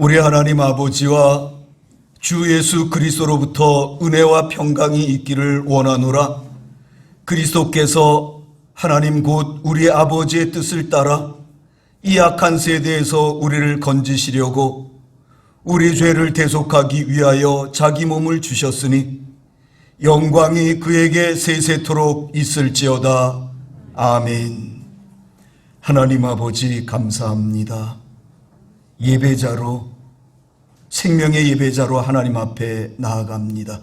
우리 하나님 아버지와 주 예수 그리스도로부터 은혜와 평강이 있기를 원하노라. 그리스도께서 하나님 곧 우리 아버지의 뜻을 따라 이 악한 세대에서 우리를 건지시려고 우리 죄를 대속하기 위하여 자기 몸을 주셨으니 영광이 그에게 세세토록 있을지어다. 아멘. 하나님 아버지 감사합니다. 예배자로, 생명의 예배자로 하나님 앞에 나아갑니다.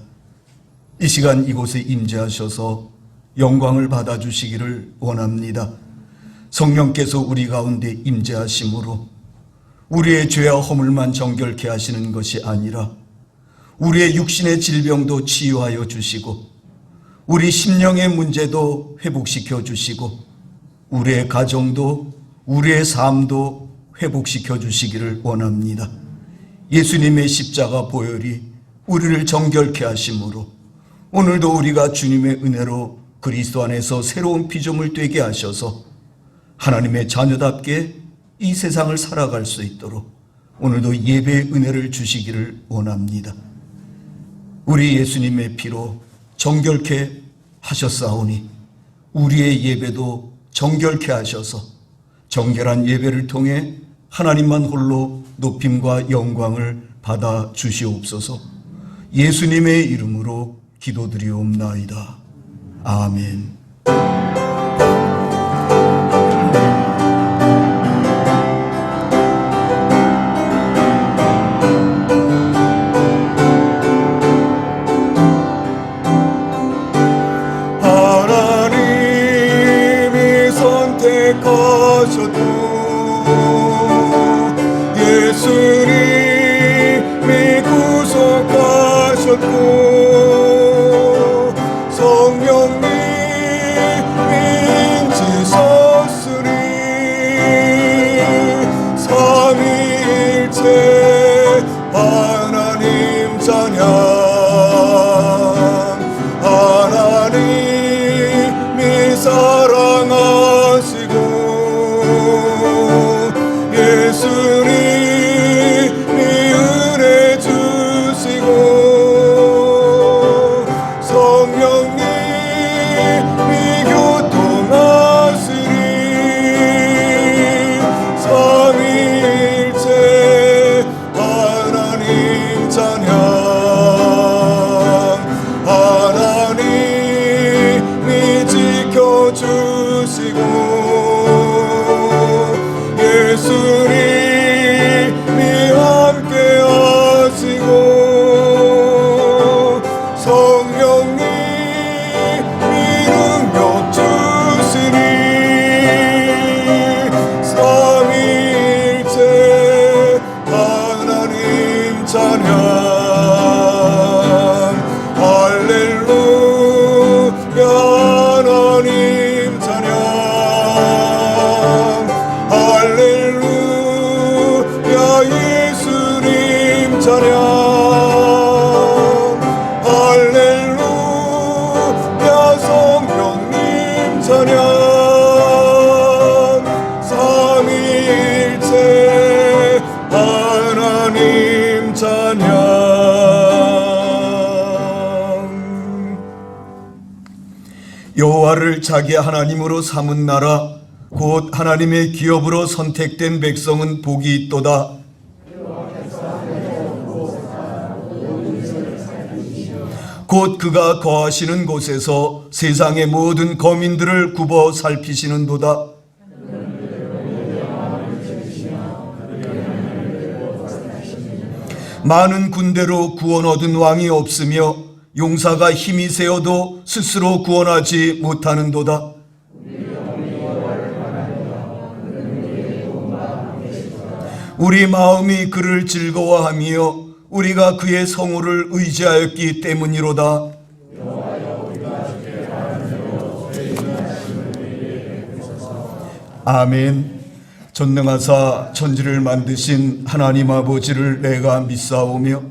이 시간 이곳에 임재하셔서 영광을 받아주시기를 원합니다. 성령께서 우리 가운데 임재하심으로 우리의 죄와 허물만 정결케 하시는 것이 아니라 우리의 육신의 질병도 치유하여 주시고 우리 심령의 문제도 회복시켜 주시고 우리의 가정도 우리의 삶도 회복시켜 주시기를 원합니다. 예수님의 십자가 보혈이 우리를 정결케 하심으로 오늘도 우리가 주님의 은혜로 그리스도 안에서 새로운 피조물 되게 하셔서 하나님의 자녀답게 이 세상을 살아갈 수 있도록 오늘도 예배의 은혜를 주시기를 원합니다. 우리 예수님의 피로 정결케 하셨사오니 우리의 예배도 정결케 하셔서 정결한 예배를 통해 하나님만 홀로 높임과 영광을 받아 주시옵소서. 예수님의 이름으로 기도드리옵나이다. 아멘. 하나님이 선택하셔도 예수님이 구속하셨고 성령님이 인치셨으니 삼위일체 하나님 찬양. 하나님이 사랑하시고 예수님이 은혜 주시고 성령님이 교통하시니 삼위일체 하나님 찬양. 하나님이 지켜주시고 예수님이 함께 하시고 성령님이 능력 주시니 삼위일체 하나님 찬양. 할렐루야 하나님 찬양. 할렐루야 예수님 찬양. 할렐루야 성령님 찬양. 삼위일체 하나님 찬양. 여호와를 자기 하나님으로 삼은 나라 곧 하나님의 기업으로 선택된 백성은 복이 있도다. 곧 그가 거하시는 곳에서 세상의 모든 거민들을 굽어 살피시는도다. 많은 군대로 구원 얻은 왕이 없으며 용사가 힘이 세어도 스스로 구원하지 못하는도다. 우리 마음이 그를 즐거워하며 우리가 그의 성호를 의지하였기 때문이로다. 아멘. 전능하사 천지를 만드신 하나님 아버지를 내가 믿사오며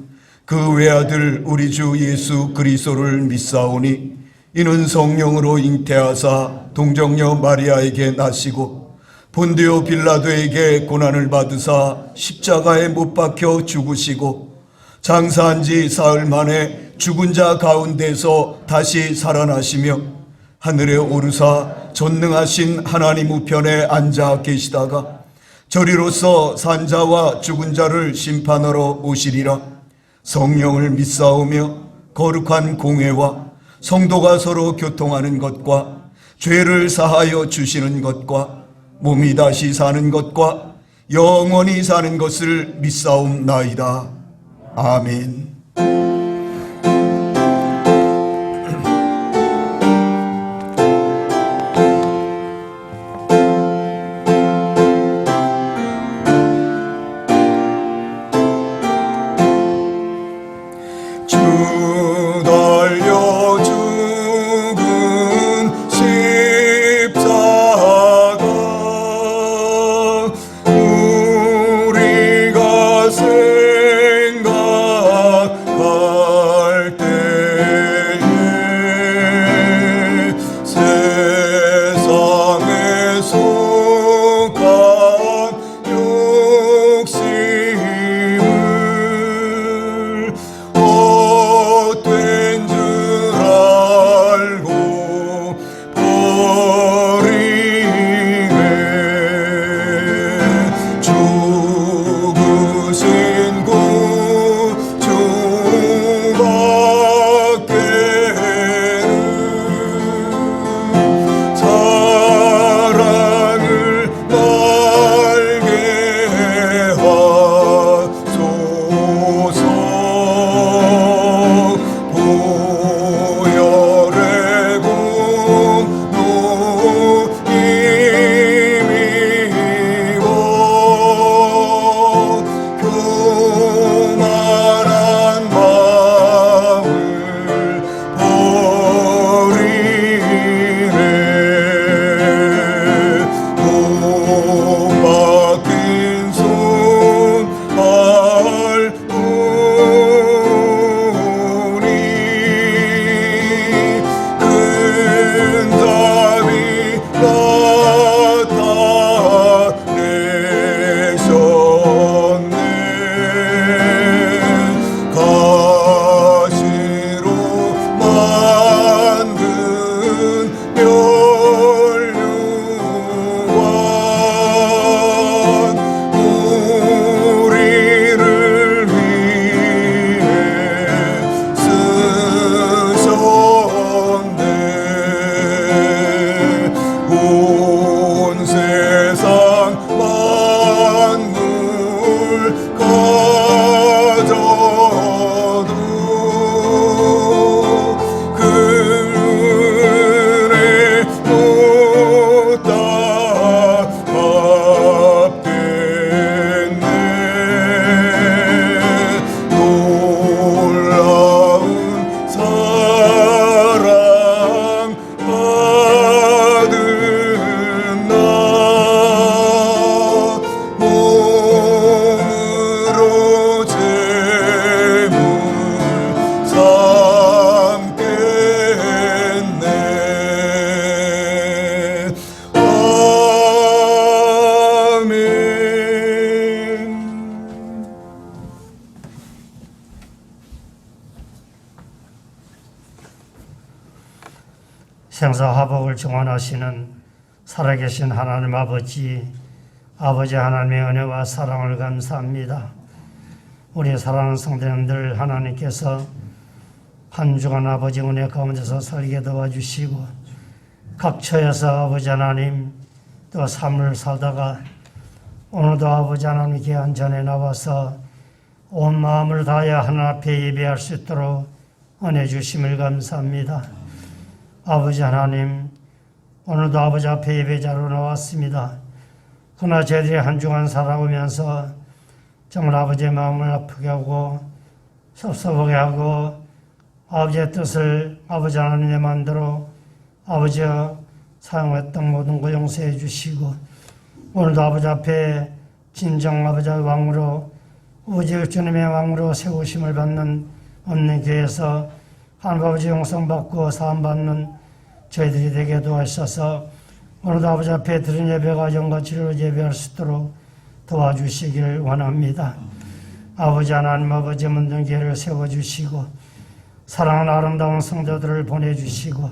그 외아들 우리 주 예수 그리스도를 믿사오니 이는 성령으로 잉태하사 동정녀 마리아에게 나시고 본디오 빌라도에게 고난을 받으사 십자가에 못 박혀 죽으시고 장사한 지 사흘 만에 죽은 자 가운데서 다시 살아나시며 하늘에 오르사 전능하신 하나님 우편에 앉아 계시다가 저리로서 산자와 죽은 자를 심판하러 오시리라. 성령을 믿사오며 거룩한 공회와 성도가 서로 교통하는 것과 죄를 사하여 주시는 것과 몸이 다시 사는 것과 영원히 사는 것을 믿사옵나이다. 아멘. 주 달려 죽은 십자가 우리가 생각할 때에 세상에 속한 욕심을 헛된 줄 알고 버리네. 죽으신 구주밖에는 사랑을 날게 하소서. 보혈의 공로 힘입어 교만한 마음을 버리네. 복 박힌 손 밟으니 큰 답이 나타내셨네. 가시로 만든 면류관 우리를 위해 쓰셨네. 온 세상 만물 가져도 그 은혜 못 갚겠네. 놀라운 사랑 받은 나 몸으로 제물 삼겠네. 아멘. 생사화복을 정원하시는 살아계신 하나님 아버지 하나님의 은혜와 사랑을 감사합니다. 우리 사랑하는 성도님들 하나님께서 한 주간 아버지 은혜 가운데서 살게 도와주시고 각처에서 아버지 하나님 또 삶을 살다가 오늘도 아버지 하나님 귀한 전에 나와서 온 마음을 다하여 하나님 앞에 예배할 수 있도록 은혜 주심을 감사합니다. 아버지 하나님, 오늘도 아버지 앞에 예배자로 나왔습니다. 그러나 저희들이 한 주간 살아오면서 정말 아버지의 마음을 아프게 하고 섭섭하게 하고 아버지의 뜻을 아버지 하나님의 만대로 아버지가 사용했던 모든 것 용서해 주시고 오늘도 아버지 앞에 진정 아버지의 왕으로 우주의 주님의 왕으로 세우심을 받는 얻는 교회에서 하나님 아버지 용서받고 사함받는 저희들이 되게 도와주셔서 오늘도 아버지 앞에 드린 예배가 영과 진리로 예배할 수 있도록 도와주시기를 원합니다. 아버지 하나님 아버지 문든 교회를 세워주시고 사랑하는 아름다운 성도들을 보내주시고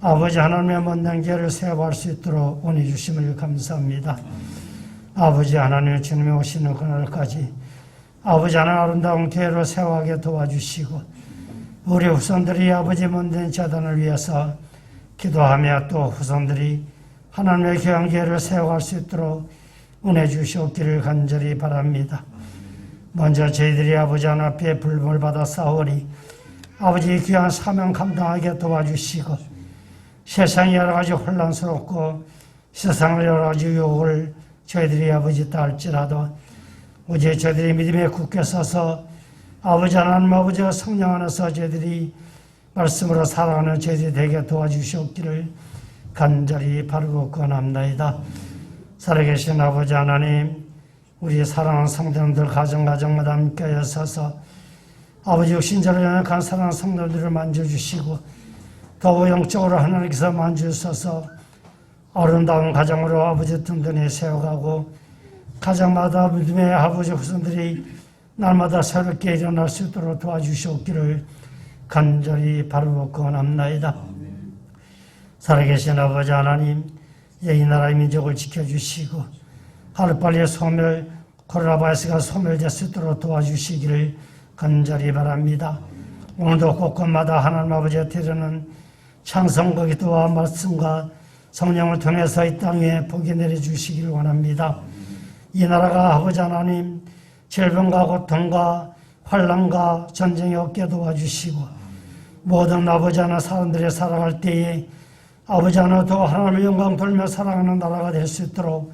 아버지 하나님의 문든 교회를 세워갈 수 있도록 은혜 주심을 감사합니다. 아버지 하나님 주님이 오시는 그날까지 아버지 하나님 아름다운 교회를 세워가게 도와주시고 우리 후손들이 아버지 문든 재단을 위해서 기도하며 또 후손들이 하나님의 귀한 교회를 세워갈 수 있도록 은혜 주시옵기를 간절히 바랍니다. 먼저 저희들이 아버지 하나님 앞에 불을 받아 싸우니 아버지의 귀한 사명 감당하게 도와주시고 세상이 여러 가지 혼란스럽고 세상의 여러 가지 유혹을 저희들이 아버지 따할지라도 오직 저희들이 믿음에 굳게 서서 아버지 하나님 아버지와 성령 안에서 저희들이 말씀으로 살아가는 저희들이 되게 도와주시옵기를 간절히 바라고 권합니다. 살아계신 아버지 하나님, 우리 사랑하는 성도님들 가정마다 함께 서서 아버지 육신자로 연약한 사랑하는 성도들을 만져주시고 더 영적으로 하나님께서 만져주셔서 아름다운 가정으로 아버지 든든히 세워가고 가정마다 믿음의 아버지 후손들이 날마다 새롭게 일어날 수 있도록 도와주시옵기를 간절히 바라고 권합니다. 살아계신 아버지 하나님, 이 나라의 민족을 지켜주시고 하루빨리 코로나 바이러스가 소멸될 수 있도록 도와주시기를 간절히 바랍니다. 오늘도 곳곳마다 하나님 아버지의 드리는 찬송과 기도와 말씀과 성령을 통해서 이 땅에 복이 내려주시기를 원합니다. 이 나라가 아버지 하나님 질병과 고통과 환난과 전쟁이 없게 도와주시고 모든 아버지 하나 사람들이 살아갈 때에 아버지 하나 더 하나님의 영광 돌며 살아가는 나라가 될 수 있도록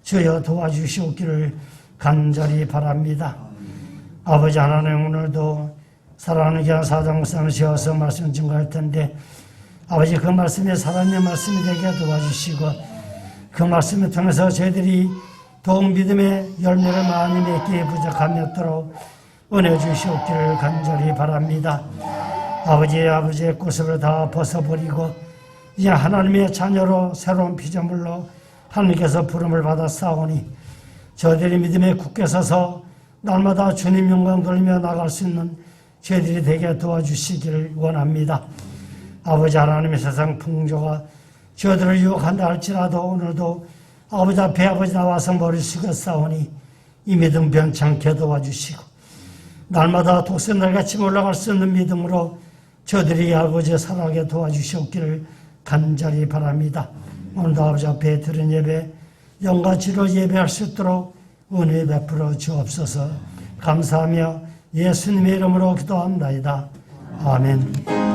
주여 도와주시옵기를 간절히 바랍니다. 아버지 하나님 오늘도 사랑하는 귀한 사장목사를 세워서 말씀 증거할 텐데 아버지 그 말씀이 살아있는 말씀이 되게 도와주시고 그 말씀을 통해서 저희들이 더욱 믿음의 열매를 많이 맺기에 부족함이 없도록 은혜 주시옵기를 간절히 바랍니다. 아버지의 구습을 다 벗어버리고 이제 하나님의 자녀로 새로운 피조물로 하나님께서 부름을 받아 싸우니 저희들이 믿음에 굳게 서서 날마다 주님 영광 돌리며 나갈 수 있는 저희들이 되게 도와주시기를 원합니다. 아버지 하나님의 세상 풍조가 저희들을 유혹한다 할지라도 오늘도 아버지 앞에 아버지 나와서 머리 숙여 싸우니 이 믿음 변찮게 도와주시고 날마다 독생날같이 올라갈 수 있는 믿음으로 저희들이 아버지 살아가게 도와주시옵기를 간절히 바랍니다. 오늘도 아버지 앞에 드린 예배 영과 진리로 예배할 수 있도록 은혜 베풀어 주옵소서. 감사하며 예수님의 이름으로 기도합니다. 아멘.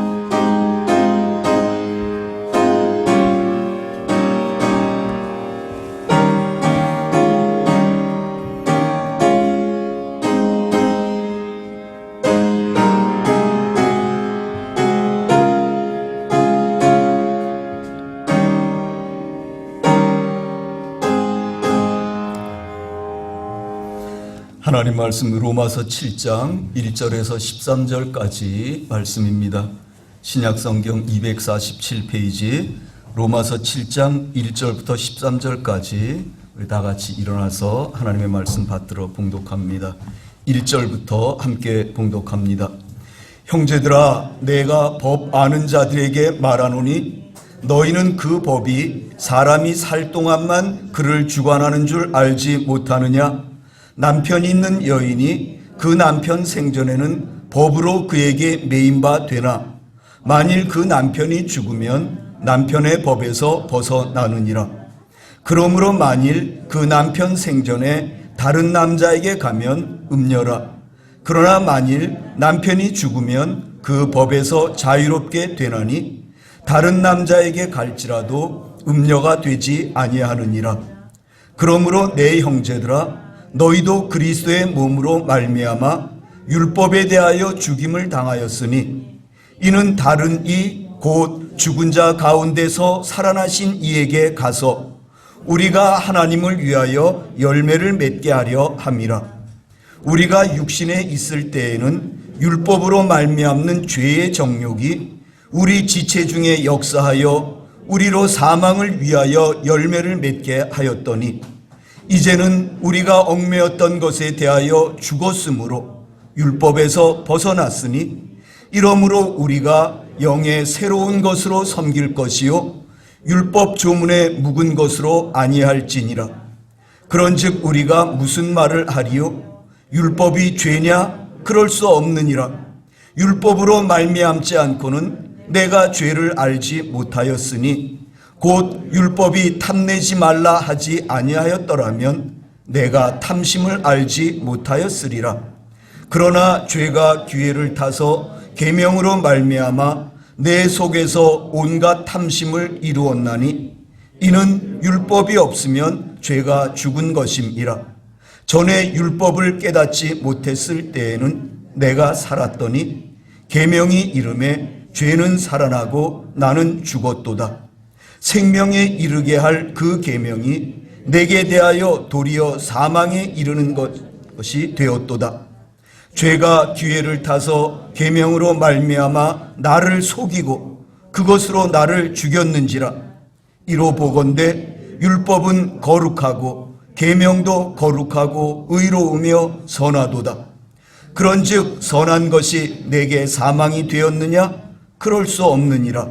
하나님 말씀 로마서 7장 1절에서 13절까지 말씀입니다. 신약성경 247페이지 로마서 7장 1절부터 13절까지 우리 다 같이 일어나서 하나님의 말씀 받들어 봉독합니다. 1절부터 함께 봉독합니다. 형제들아, 내가 법 아는 자들에게 말하노니 너희는 그 법이 사람이 살 동안만 그를 주관하는 줄 알지 못하느냐? 남편이 있는 여인이 그 남편 생전에는 법으로 그에게 매인 바 되나 만일 그 남편이 죽으면 남편의 법에서 벗어나느니라. 그러므로 만일 그 남편 생전에 다른 남자에게 가면 음녀라. 그러나 만일 남편이 죽으면 그 법에서 자유롭게 되나니 다른 남자에게 갈지라도 음녀가 되지 아니하느니라. 그러므로 내 형제들아, 너희도 그리스도의 몸으로 말미암아 율법에 대하여 죽임을 당하였으니 이는 다른 이 곧 죽은 자 가운데서 살아나신 이에게 가서 우리가 하나님을 위하여 열매를 맺게 하려 함이라. 우리가 육신에 있을 때에는 율법으로 말미암는 죄의 정욕이 우리 지체 중에 역사하여 우리로 사망을 위하여 열매를 맺게 하였더니 이제는 우리가 얽매였던 것에 대하여 죽었으므로 율법에서 벗어났으니 이러므로 우리가 영의 새로운 것으로 섬길 것이요 율법 조문에 묵은 것으로 아니할지니라. 그런즉 우리가 무슨 말을 하리요? 율법이 죄냐? 그럴 수 없느니라. 율법으로 말미암지 않고는 내가 죄를 알지 못하였으니 곧 율법이 탐내지 말라 하지 아니하였더라면 내가 탐심을 알지 못하였으리라. 그러나 죄가 기회를 타서 계명으로 말미암아 내 속에서 온갖 탐심을 이루었나니 이는 율법이 없으면 죄가 죽은 것임이라. 전에 율법을 깨닫지 못했을 때에는 내가 살았더니 계명이 이름에 죄는 살아나고 나는 죽었도다. 생명에 이르게 할 그 계명이 내게 대하여 도리어 사망에 이르는 것이 되었도다. 죄가 기회를 타서 계명으로 말미암아 나를 속이고 그것으로 나를 죽였는지라. 이로 보건대 율법은 거룩하고 계명도 거룩하고 의로우며 선하도다. 그런즉 선한 것이 내게 사망이 되었느냐? 그럴 수 없느니라.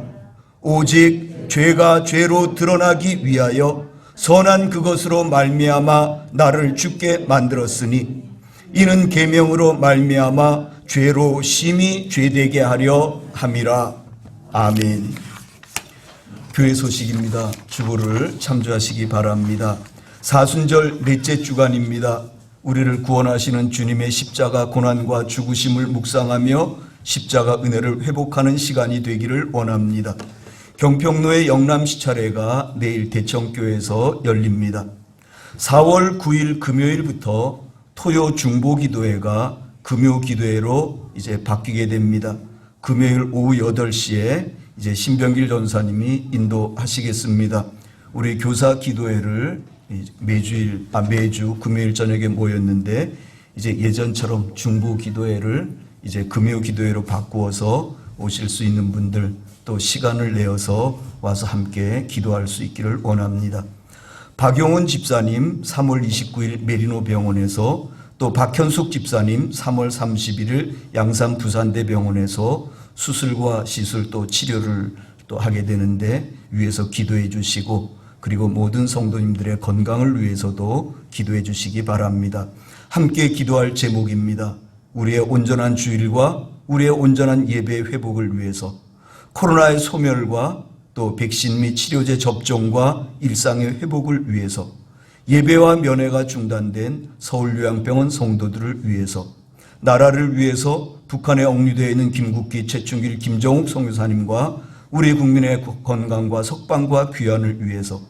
오직 죄가 죄로 드러나기 위하여 선한 그것으로 말미암아 나를 죽게 만들었으니 이는 계명으로 말미암아 죄로 심히 죄되게 하려 함이라. 아멘. 교회 소식입니다. 주보를 참조하시기 바랍니다. 사순절 넷째 주간입니다. 우리를 구원하시는 주님의 십자가 고난과 죽으심을 묵상하며 십자가 은혜를 회복하는 시간이 되기를 원합니다. 경평로의 영람시차례가 내일 대청교회에서 열립니다. 4월 9일 금요일부터 토요 중보기도회가 금요기도회로 이제 바뀌게 됩니다. 금요일 오후 8시에 이제 신병길 전사님이 인도하시겠습니다. 우리 교사 기도회를 매주 금요일 저녁에 모였는데 이제 예전처럼 중보기도회를 이제 금요기도회로 바꾸어서 오실 수 있는 분들 또 시간을 내어서 와서 함께 기도할 수 있기를 원합니다. 박용훈 집사님 3월 29일 메리노 병원에서 또 박현숙 집사님 3월 31일 양산 부산대병원에서 수술과 시술 또 치료를 또 하게 되는데 위에서 기도해 주시고 그리고 모든 성도님들의 건강을 위해서도 기도해 주시기 바랍니다. 함께 기도할 제목입니다. 우리의 온전한 주일과 우리의 온전한 예배 회복을 위해서 코로나의 소멸과 또 백신 및 치료제 접종과 일상의 회복을 위해서 예배와 면회가 중단된 서울요양병원 성도들을 위해서 나라를 위해서 북한에 억류되어 있는 김국기, 최충길, 김정욱 선교사님과 우리 국민의 건강과 석방과 귀환을 위해서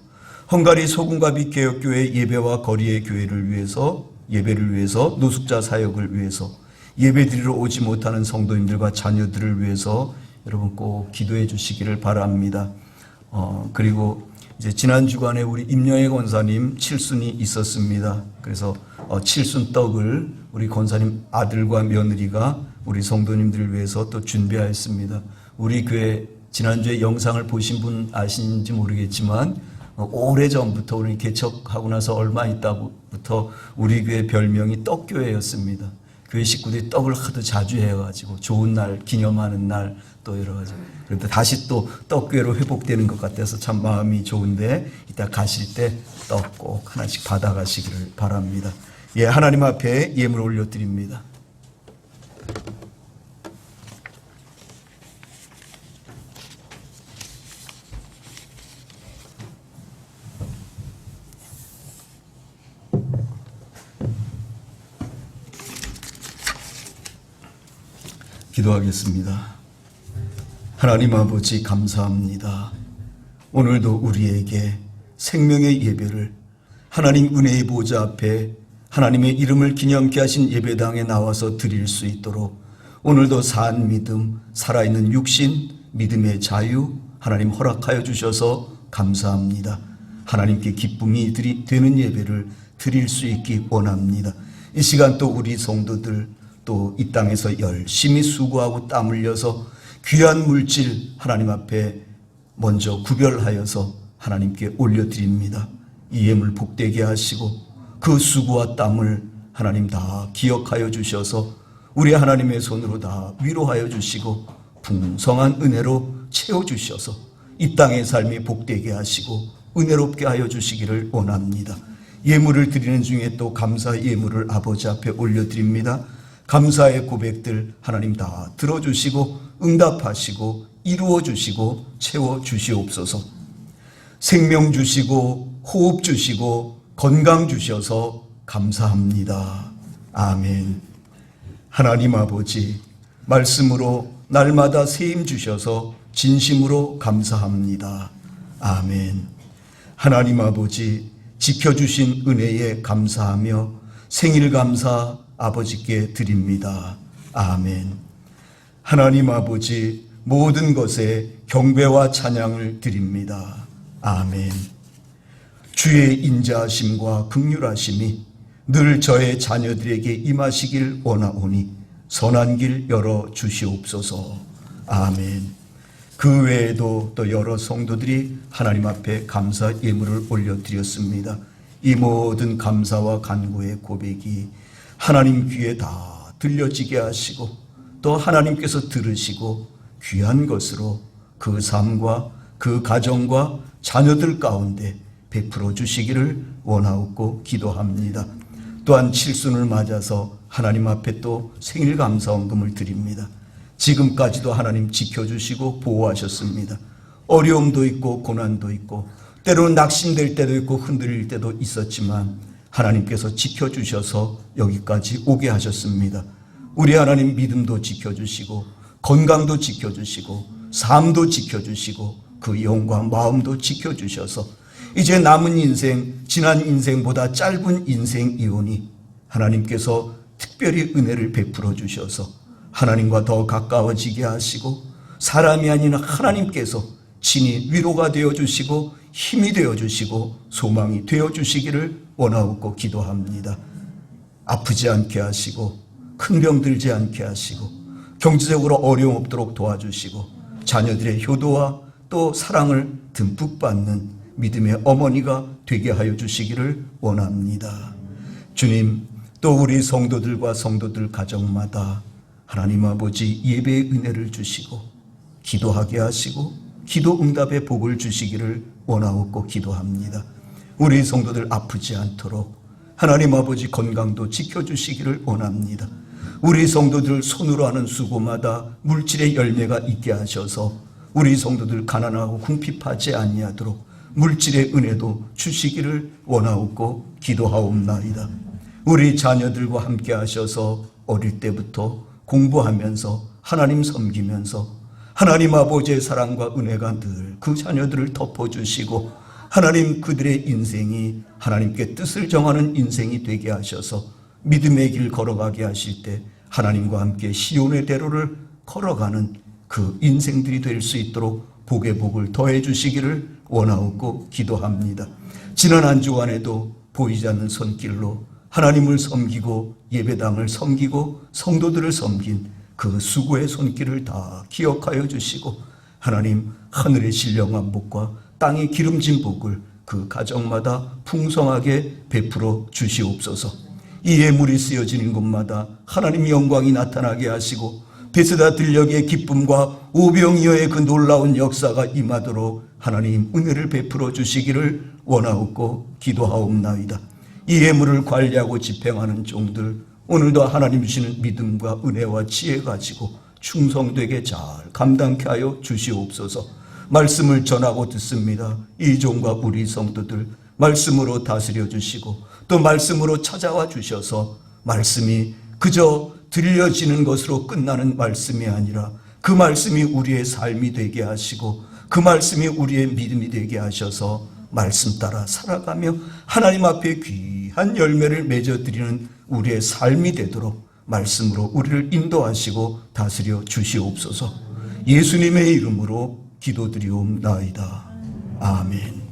헝가리 소금가비 개혁교회 예배와 거리의 교회를 위해서 예배를 위해서 노숙자 사역을 위해서 예배드리러 오지 못하는 성도님들과 자녀들을 위해서 여러분 꼭 기도해 주시기를 바랍니다. 그리고 이제 지난 주간에 우리 임영애 권사님 칠순이 있었습니다. 그래서 칠순 떡을 우리 권사님 아들과 며느리가 우리 성도님들을 위해서 또 준비하였습니다. 우리 교회 지난주에 영상을 보신 분 아시는지 모르겠지만 오래전부터 우리 개척하고 나서 얼마 있다부터 우리 교회 별명이 떡교회였습니다. 교회 식구들이 떡을 하도 자주 해가지고 좋은 날, 기념하는 날 또 여러 가지. 그런데 다시 또 떡교회로 회복되는 것 같아서 참 마음이 좋은데 이따 가실 때 떡 꼭 하나씩 받아가시기를 바랍니다. 예, 하나님 앞에 예물 올려드립니다. 기도하겠습니다. 하나님 아버지 감사합니다. 오늘도 우리에게 생명의 예배를 하나님 은혜의 보좌 앞에 하나님의 이름을 기념케 하신 예배당에 나와서 드릴 수 있도록 오늘도 산 믿음, 살아있는 육신, 믿음의 자유 하나님 허락하여 주셔서 감사합니다. 하나님께 기쁨이 되는 예배를 드릴 수 있기 원합니다. 이 시간 또 우리 성도들 또 이 땅에서 열심히 수고하고 땀 흘려서 귀한 물질 하나님 앞에 먼저 구별하여서 하나님께 올려드립니다. 이 예물 복되게 하시고 그 수고와 땀을 하나님 다 기억하여 주셔서 우리 하나님의 손으로 다 위로하여 주시고 풍성한 은혜로 채워주셔서 이 땅의 삶이 복되게 하시고 은혜롭게 하여 주시기를 원합니다. 예물을 드리는 중에 또 감사 예물을 아버지 앞에 올려드립니다. 감사의 고백들 하나님 다 들어주시고 응답하시고 이루어 주시고 채워 주시옵소서. 생명 주시고 호흡 주시고 건강 주셔서 감사합니다. 아멘. 하나님 아버지, 말씀으로 날마다 세임 주셔서 진심으로 감사합니다. 아멘. 하나님 아버지, 지켜주신 은혜에 감사하며 생일 감사 아버지께 드립니다. 아멘. 하나님 아버지, 모든 것에 경배와 찬양을 드립니다. 아멘. 주의 인자하심과 긍휼하심이 늘 저의 자녀들에게 임하시길 원하오니 선한 길 열어 주시옵소서. 아멘. 그 외에도 또 여러 성도들이 하나님 앞에 감사 예물을 올려드렸습니다. 이 모든 감사와 간구의 고백이 하나님 귀에 다 들려지게 하시고 또 하나님께서 들으시고 귀한 것으로 그 삶과 그 가정과 자녀들 가운데 베풀어 주시기를 원하옵고 기도합니다. 또한 칠순을 맞아서 하나님 앞에 또 생일 감사원금을 드립니다. 지금까지도 하나님 지켜주시고 보호하셨습니다. 어려움도 있고 고난도 있고 때로는 낙심될 때도 있고 흔들릴 때도 있었지만 하나님께서 지켜주셔서 여기까지 오게 하셨습니다. 우리 하나님 믿음도 지켜주시고 건강도 지켜주시고 삶도 지켜주시고 그 영과 마음도 지켜주셔서 이제 남은 인생, 지난 인생보다 짧은 인생이오니 하나님께서 특별히 은혜를 베풀어 주셔서 하나님과 더 가까워지게 하시고 사람이 아닌 하나님께서 친히 위로가 되어주시고 힘이 되어주시고 소망이 되어주시기를 원하옵고 기도합니다. 아프지 않게 하시고 큰 병 들지 않게 하시고 경제적으로 어려움 없도록 도와주시고 자녀들의 효도와 또 사랑을 듬뿍 받는 믿음의 어머니가 되게 하여 주시기를 원합니다. 주님, 또 우리 성도들과 성도들 가정마다 하나님 아버지 예배의 은혜를 주시고 기도하게 하시고 기도 응답의 복을 주시기를 원하옵고 기도합니다. 우리 성도들 아프지 않도록 하나님 아버지 건강도 지켜주시기를 원합니다. 우리 성도들 손으로 하는 수고마다 물질의 열매가 있게 하셔서 우리 성도들 가난하고 궁핍하지 아니하도록 물질의 은혜도 주시기를 원하옵고 기도하옵나이다. 우리 자녀들과 함께 하셔서 어릴 때부터 공부하면서 하나님 섬기면서 하나님 아버지의 사랑과 은혜가 늘 그 자녀들을 덮어주시고 하나님 그들의 인생이 하나님께 뜻을 정하는 인생이 되게 하셔서 믿음의 길 걸어가게 하실 때 하나님과 함께 시온의 대로를 걸어가는 그 인생들이 될 수 있도록 복의 복을 더해 주시기를 원하옵고 기도합니다. 지난 한 주간에도 보이지 않는 손길로 하나님을 섬기고 예배당을 섬기고 성도들을 섬긴 그 수고의 손길을 다 기억하여 주시고 하나님 하늘의 신령한 복과 땅의 기름진 복을 그 가정마다 풍성하게 베풀어 주시옵소서. 이 예물이 쓰여지는 곳마다 하나님 영광이 나타나게 하시고 베스다 들녘의 기쁨과 오병이어의 그 놀라운 역사가 임하도록 하나님 은혜를 베풀어 주시기를 원하옵고 기도하옵나이다. 이 예물을 관리하고 집행하는 종들 오늘도 하나님 주시는 믿음과 은혜와 지혜 가지고 충성되게 잘 감당케 하여 주시옵소서. 말씀을 전하고 듣습니다. 이 종과 우리 성도들 말씀으로 다스려 주시고 또 말씀으로 찾아와 주셔서 말씀이 그저 들려지는 것으로 끝나는 말씀이 아니라 그 말씀이 우리의 삶이 되게 하시고 그 말씀이 우리의 믿음이 되게 하셔서 말씀 따라 살아가며 하나님 앞에 귀한 열매를 맺어드리는 우리의 삶이 되도록 말씀으로 우리를 인도하시고 다스려 주시옵소서. 예수님의 이름으로 기도드리옵나이다. 아멘.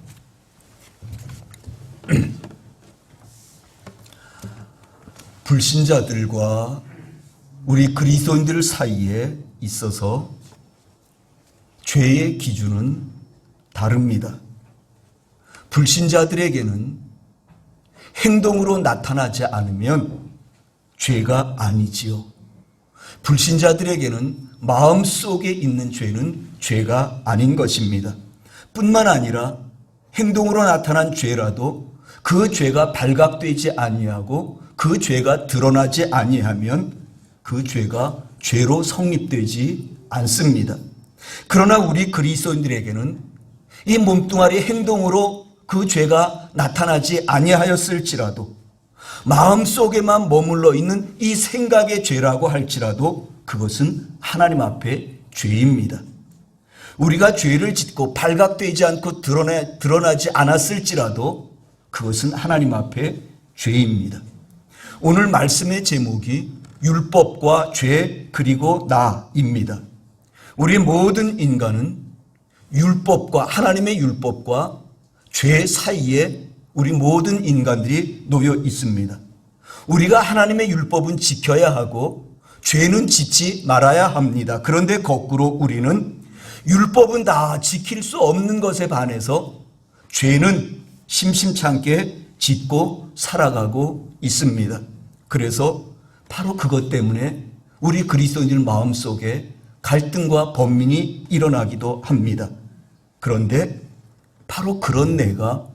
불신자들과 우리 그리스도인들 사이에 있어서 죄의 기준은 다릅니다. 불신자들에게는 행동으로 나타나지 않으면 죄가 아니지요. 불신자들에게는 마음속에 있는 죄는 죄가 아닌 것입니다. 뿐만 아니라 행동으로 나타난 죄라도 그 죄가 발각되지 아니하고 그 죄가 드러나지 아니하면 그 죄가 죄로 성립되지 않습니다. 그러나 우리 그리스도인들에게는 이 몸뚱아리 행동으로 그 죄가 나타나지 아니하였을지라도 마음속에만 머물러 있는 이 생각의 죄라고 할지라도 그것은 하나님 앞에 죄입니다. 우리가 죄를 짓고 발각되지 않고 드러나지 않았을지라도 그것은 하나님 앞에 죄입니다. 오늘 말씀의 제목이 율법과 죄 그리고 나입니다. 우리 모든 인간은 율법과 하나님의 율법과 죄 사이에 우리 모든 인간들이 놓여 있습니다. 우리가 하나님의 율법은 지켜야 하고 죄는 짓지 말아야 합니다. 그런데 거꾸로 우리는 율법은 다 지킬 수 없는 것에 반해서 죄는 심심찮게 짓고 살아가고 있습니다. 그래서 바로 그것 때문에 우리 그리스도인들 마음속에 갈등과 번민이 일어나기도 합니다. 그런데 바로 그런 내가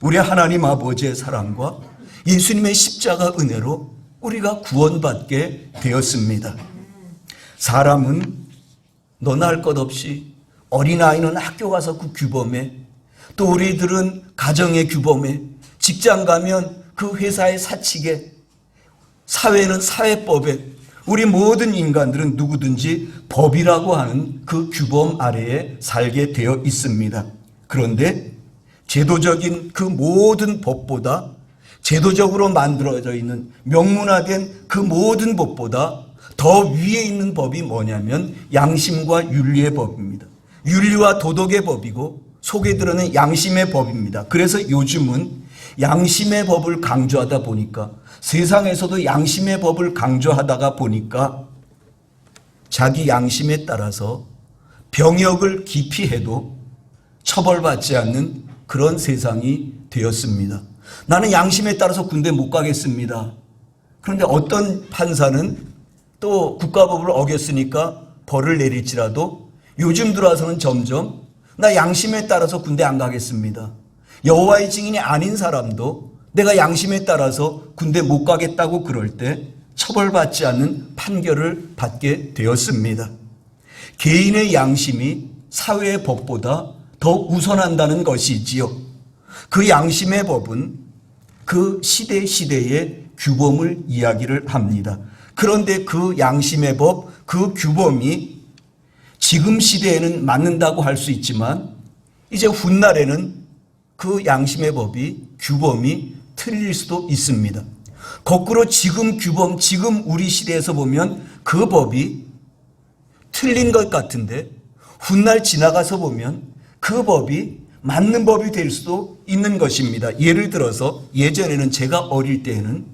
우리 하나님 아버지의 사랑과 예수님의 십자가 은혜로 우리가 구원받게 되었습니다. 사람은 너나 할 것 없이 어린아이는 학교 가서 그 규범에, 또 우리들은 가정의 규범에, 직장 가면 그 회사의 사칙에, 사회는 사회법에, 우리 모든 인간들은 누구든지 법이라고 하는 그 규범 아래에 살게 되어 있습니다. 그런데 제도적인 그 모든 법보다, 제도적으로 만들어져 있는 명문화된 그 모든 법보다 더 위에 있는 법이 뭐냐면 양심과 윤리의 법입니다. 윤리와 도덕의 법이고 속에 들어는 양심의 법입니다. 그래서 요즘은 양심의 법을 강조하다 보니까, 세상에서도 양심의 법을 강조하다가 보니까 자기 양심에 따라서 병역을 기피해도 처벌받지 않는 그런 세상이 되었습니다. 나는 양심에 따라서 군대 못 가겠습니다. 그런데 어떤 판사는 또 국가법을 어겼으니까 벌을 내릴지라도 요즘 들어와서는 점점 나 양심에 따라서 군대 안 가겠습니다. 여호와의 증인이 아닌 사람도 내가 양심에 따라서 군대 못 가겠다고 그럴 때 처벌받지 않는 판결을 받게 되었습니다. 개인의 양심이 사회의 법보다 더 우선한다는 것이지요. 그 양심의 법은 그 시대의 규범을 이야기를 합니다. 그런데 그 양심의 법, 그 규범이 지금 시대에는 맞는다고 할 수 있지만 이제 훗날에는 그 양심의 법이, 규범이 틀릴 수도 있습니다. 거꾸로 지금 규범, 지금 우리 시대에서 보면 그 법이 틀린 것 같은데 훗날 지나가서 보면 그 법이 맞는 법이 될 수도 있는 것입니다. 예를 들어서 예전에는 제가 어릴 때에는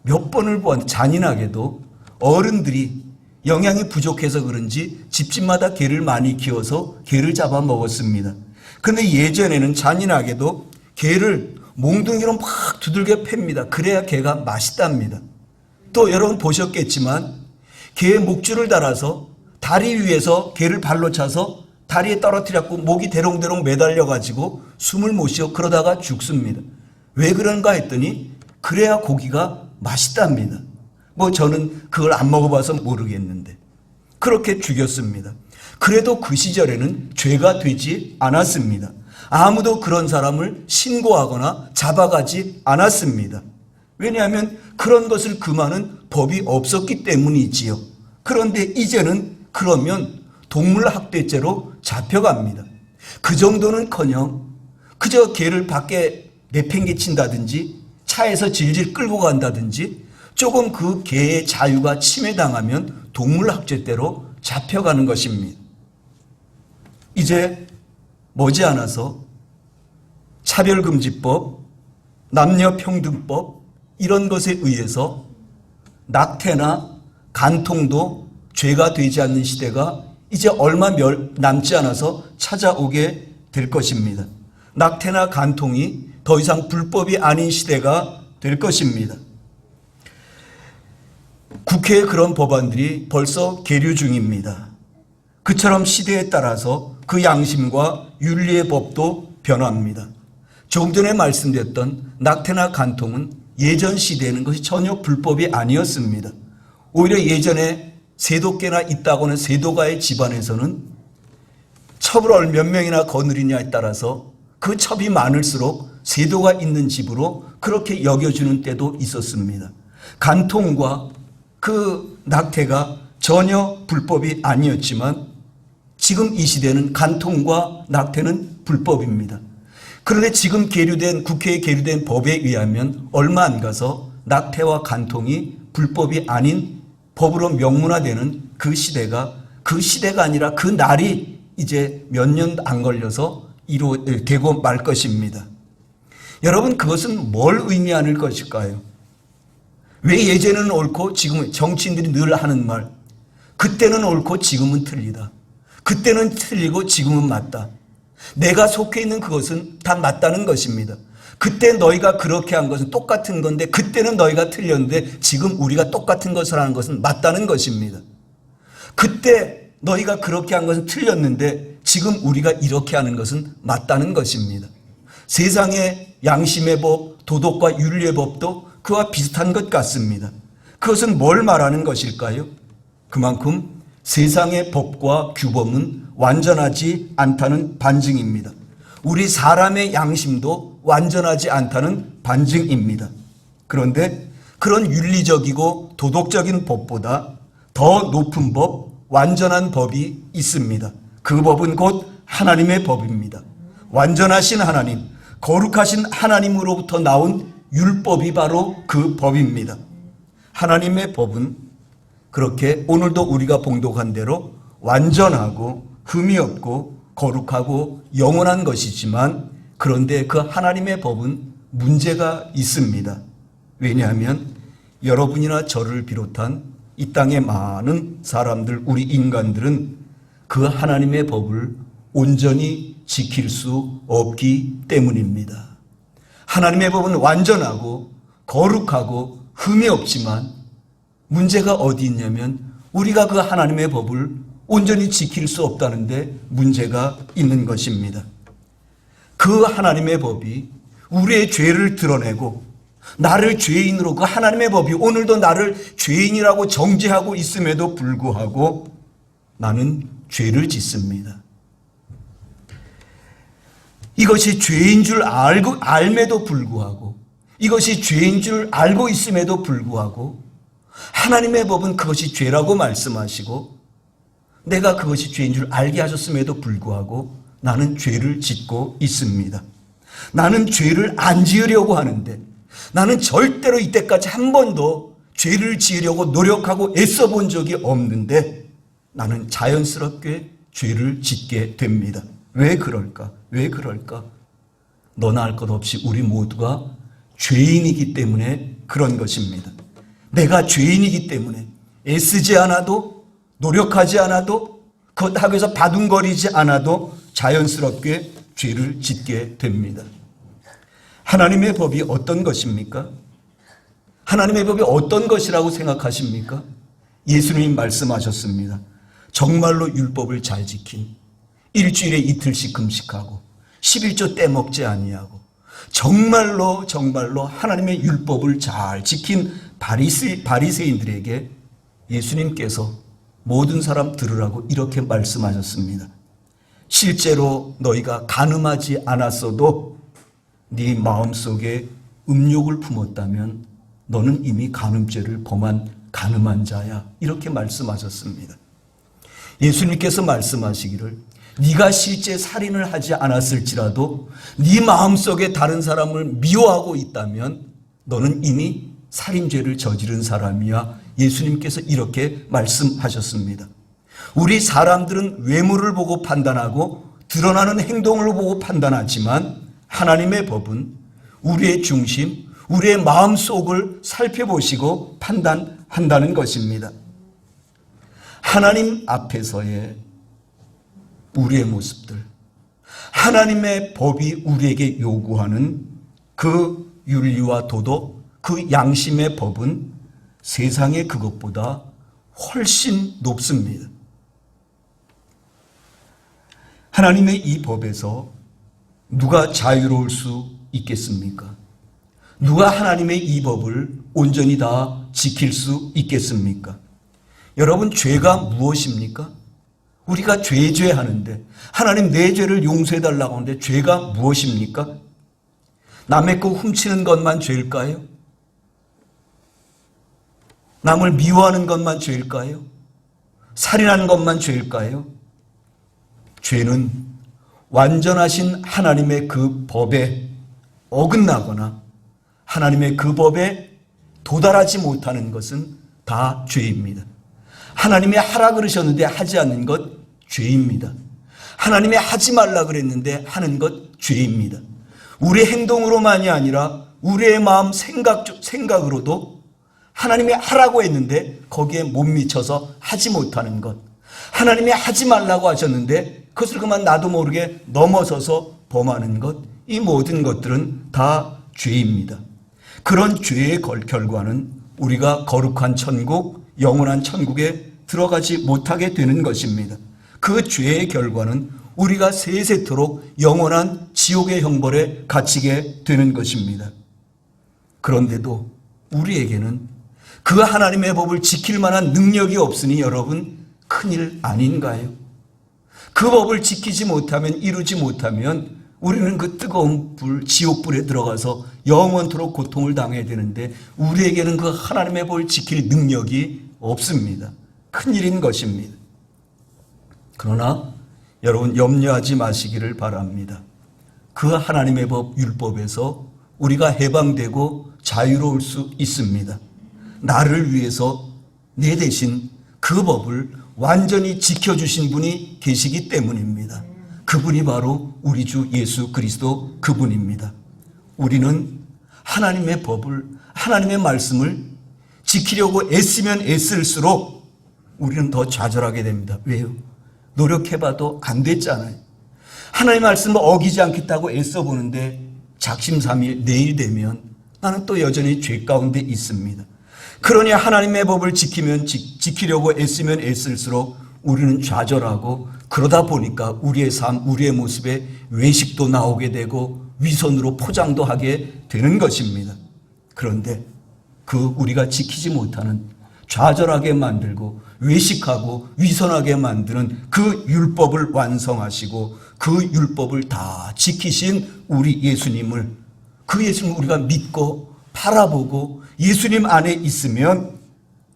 몇 번을 보았는데 잔인하게도 어른들이 영양이 부족해서 그런지 집집마다 개를 많이 키워서 개를 잡아먹었습니다. 그런데 예전에는 잔인하게도 개를 몽둥이로 막 두들겨 팹니다. 그래야 개가 맛있답니다. 또 여러분 보셨겠지만 개의 목줄을 달아서 다리 위에서 개를 발로 차서 다리에 떨어뜨렸고 목이 대롱대롱 매달려가지고 숨을 못 쉬어 그러다가 죽습니다. 왜 그런가 했더니 그래야 고기가 맛있답니다. 뭐 저는 그걸 안 먹어봐서 모르겠는데 그렇게 죽였습니다. 그래도 그 시절에는 죄가 되지 않았습니다. 아무도 그런 사람을 신고하거나 잡아가지 않았습니다. 왜냐하면 그런 것을 금하는 법이 없었기 때문이지요. 그런데 이제는 그러면 동물학대죄로 잡혀갑니다. 그 정도는커녕 그저 개를 밖에 내팽개친다든지 차에서 질질 끌고 간다든지 조금 그 개의 자유가 침해당하면 동물학대죄로 잡혀가는 것입니다. 이제 머지않아서 차별금지법, 남녀평등법 이런 것에 의해서 낙태나 간통도 죄가 되지 않는 시대가 이제 얼마 남지 않아서 찾아오게 될 것입니다. 낙태나 간통이 더 이상 불법이 아닌 시대가 될 것입니다. 국회에 그런 법안들이 벌써 계류 중입니다. 그처럼 시대에 따라서 그 양심과 윤리의 법도 변합니다. 조금 전에 말씀드렸던 낙태나 간통은 예전 시대에는 것이 전혀 불법이 아니었습니다. 오히려 예전에 세도께나 있다고 하는 세도가의 집안에서는 첩을 몇 명이나 거느리냐에 따라서 그 첩이 많을수록 세도가 있는 집으로 그렇게 여겨주는 때도 있었습니다. 간통과 그 낙태가 전혀 불법이 아니었지만 지금 이 시대는 간통과 낙태는 불법입니다. 그런데 지금 국회에 계류된 법에 의하면 얼마 안 가서 낙태와 간통이 불법이 아닌 법으로 명문화되는 그 시대가 아니라 그 날이 이제 몇 년 안 걸려서 되고 말 것입니다. 여러분, 그것은 뭘 의미하는 것일까요? 왜 예전에는 옳고 지금은, 정치인들이 늘 하는 말, 그때는 옳고 지금은 틀리다. 그때는 틀리고 지금은 맞다. 내가 속해 있는 그것은 다 맞다는 것입니다. 그때 너희가 그렇게 한 것은 똑같은 건데 그때는 너희가 틀렸는데 지금 우리가 똑같은 것을 하는 것은 맞다는 것입니다. 그때 너희가 그렇게 한 것은 틀렸는데 지금 우리가 이렇게 하는 것은 맞다는 것입니다. 세상의 양심의 법, 도덕과 윤리의 법도 그와 비슷한 것 같습니다. 그것은 뭘 말하는 것일까요? 그만큼 세상의 법과 규범은 완전하지 않다는 반증입니다. 우리 사람의 양심도 완전하지 않다는 반증입니다. 그런데 그런 윤리적이고 도덕적인 법보다 더 높은 법, 완전한 법이 있습니다. 그 법은 곧 하나님의 법입니다. 완전하신 하나님, 거룩하신 하나님으로부터 나온 율법이 바로 그 법입니다. 하나님의 법은 그렇게 오늘도 우리가 봉독한 대로 완전하고 흠이 없고 거룩하고 영원한 것이지만 그런데 그 하나님의 법은 문제가 있습니다. 왜냐하면 여러분이나 저를 비롯한 이 땅의 많은 사람들, 우리 인간들은 그 하나님의 법을 온전히 지킬 수 없기 때문입니다. 하나님의 법은 완전하고 거룩하고 흠이 없지만 문제가 어디 있냐면 우리가 그 하나님의 법을 온전히 지킬 수 없다는데 문제가 있는 것입니다. 그 하나님의 법이 우리의 죄를 드러내고 나를 죄인으로, 그 하나님의 법이 오늘도 나를 죄인이라고 정죄하고 있음에도 불구하고 나는 죄를 짓습니다. 이것이 죄인 줄 알매도 불구하고, 이것이 죄인 줄 알고 있음에도 불구하고 하나님의 법은 그것이 죄라고 말씀하시고 내가 그것이 죄인 줄 알게 하셨음에도 불구하고 나는 죄를 짓고 있습니다. 나는 죄를 안 지으려고 하는데 나는 절대로 이때까지 한 번도 죄를 지으려고 노력하고 애써 본 적이 없는데 나는 자연스럽게 죄를 짓게 됩니다. 왜 그럴까? 왜 그럴까? 너나 할 것 없이 우리 모두가 죄인이기 때문에 그런 것입니다. 내가 죄인이기 때문에 애쓰지 않아도 노력하지 않아도 그것 위해서 바둥거리지 않아도 자연스럽게 죄를 짓게 됩니다. 하나님의 법이 어떤 것입니까? 하나님의 법이 어떤 것이라고 생각하십니까? 예수님이 말씀하셨습니다. 정말로 율법을 잘 지킨, 일주일에 이틀씩 금식하고 11조 떼먹지 아니하고 정말로 하나님의 율법을 잘 지킨 바리새인들에게 예수님께서 모든 사람 들으라고 이렇게 말씀하셨습니다. 실제로 너희가 간음하지 않았어도 네 마음속에 음욕을 품었다면 너는 이미 간음죄를 범한 간음한 자야. 이렇게 말씀하셨습니다. 예수님께서 말씀하시기를 네가 실제 살인을 하지 않았을지라도 네 마음속에 다른 사람을 미워하고 있다면 너는 이미 살인죄를 저지른 사람이야. 예수님께서 이렇게 말씀하셨습니다. 우리 사람들은 외모를 보고 판단하고 드러나는 행동을 보고 판단하지만 하나님의 법은 우리의 중심, 우리의 마음속을 살펴보시고 판단한다는 것입니다. 하나님 앞에서의 우리의 모습들, 하나님의 법이 우리에게 요구하는 그 윤리와 도덕, 그 양심의 법은 세상의 그것보다 훨씬 높습니다. 하나님의 이 법에서 누가 자유로울 수 있겠습니까? 누가 하나님의 이 법을 온전히 다 지킬 수 있겠습니까? 여러분, 죄가 무엇입니까? 우리가 죄 하는데 하나님 내 죄를 용서해달라고 하는데 죄가 무엇입니까? 남의 거 훔치는 것만 죄일까요? 남을 미워하는 것만 죄일까요? 살인하는 것만 죄일까요? 죄는 완전하신 하나님의 그 법에 어긋나거나 하나님의 그 법에 도달하지 못하는 것은 다 죄입니다. 하나님이 하라 그러셨는데 하지 않는 것 죄입니다. 하나님이 하지 말라 그랬는데 하는 것 죄입니다. 우리의 행동으로만이 아니라 우리의 마음 생각으로도 하나님이 하라고 했는데 거기에 못 미쳐서 하지 못하는 것, 하나님이 하지 말라고 하셨는데 그것을 그만 나도 모르게 넘어서서 범하는 것, 이 모든 것들은 다 죄입니다. 그런 죄의 결과는 우리가 거룩한 천국, 영원한 천국에 들어가지 못하게 되는 것입니다. 그 죄의 결과는 우리가 세세토록 영원한 지옥의 형벌에 갇히게 되는 것입니다. 그런데도 우리에게는 그 하나님의 법을 지킬 만한 능력이 없으니 여러분, 큰일 아닌가요? 그 법을 지키지 못하면, 이루지 못하면 우리는 그 뜨거운 불, 지옥불에 들어가서 영원토록 고통을 당해야 되는데 우리에게는 그 하나님의 법을 지킬 능력이 없습니다. 큰일인 것입니다. 그러나 여러분, 염려하지 마시기를 바랍니다. 그 하나님의 법, 율법에서 우리가 해방되고 자유로울 수 있습니다. 나를 위해서 내 대신 그 법을 완전히 지켜주신 분이 계시기 때문입니다. 그분이 바로 우리 주 예수 그리스도 그분입니다. 우리는 하나님의 법을, 하나님의 말씀을 지키려고 애쓰면 애쓸수록 우리는 더 좌절하게 됩니다. 왜요? 노력해봐도 안 됐잖아요. 하나님의 말씀을 어기지 않겠다고 애써보는데 작심삼일 내일 되면 나는 또 여전히 죄 가운데 있습니다. 그러니 하나님의 법을 지키려고 애쓰면 애쓸수록 우리는 좌절하고, 그러다 보니까 우리의 삶, 우리의 모습에 외식도 나오게 되고 위선으로 포장도 하게 되는 것입니다. 그런데 그 우리가 지키지 못하는, 좌절하게 만들고 외식하고 위선하게 만드는 그 율법을 완성하시고 그 율법을 다 지키신 우리 예수님을, 그 예수님을 우리가 믿고 바라보고 예수님 안에 있으면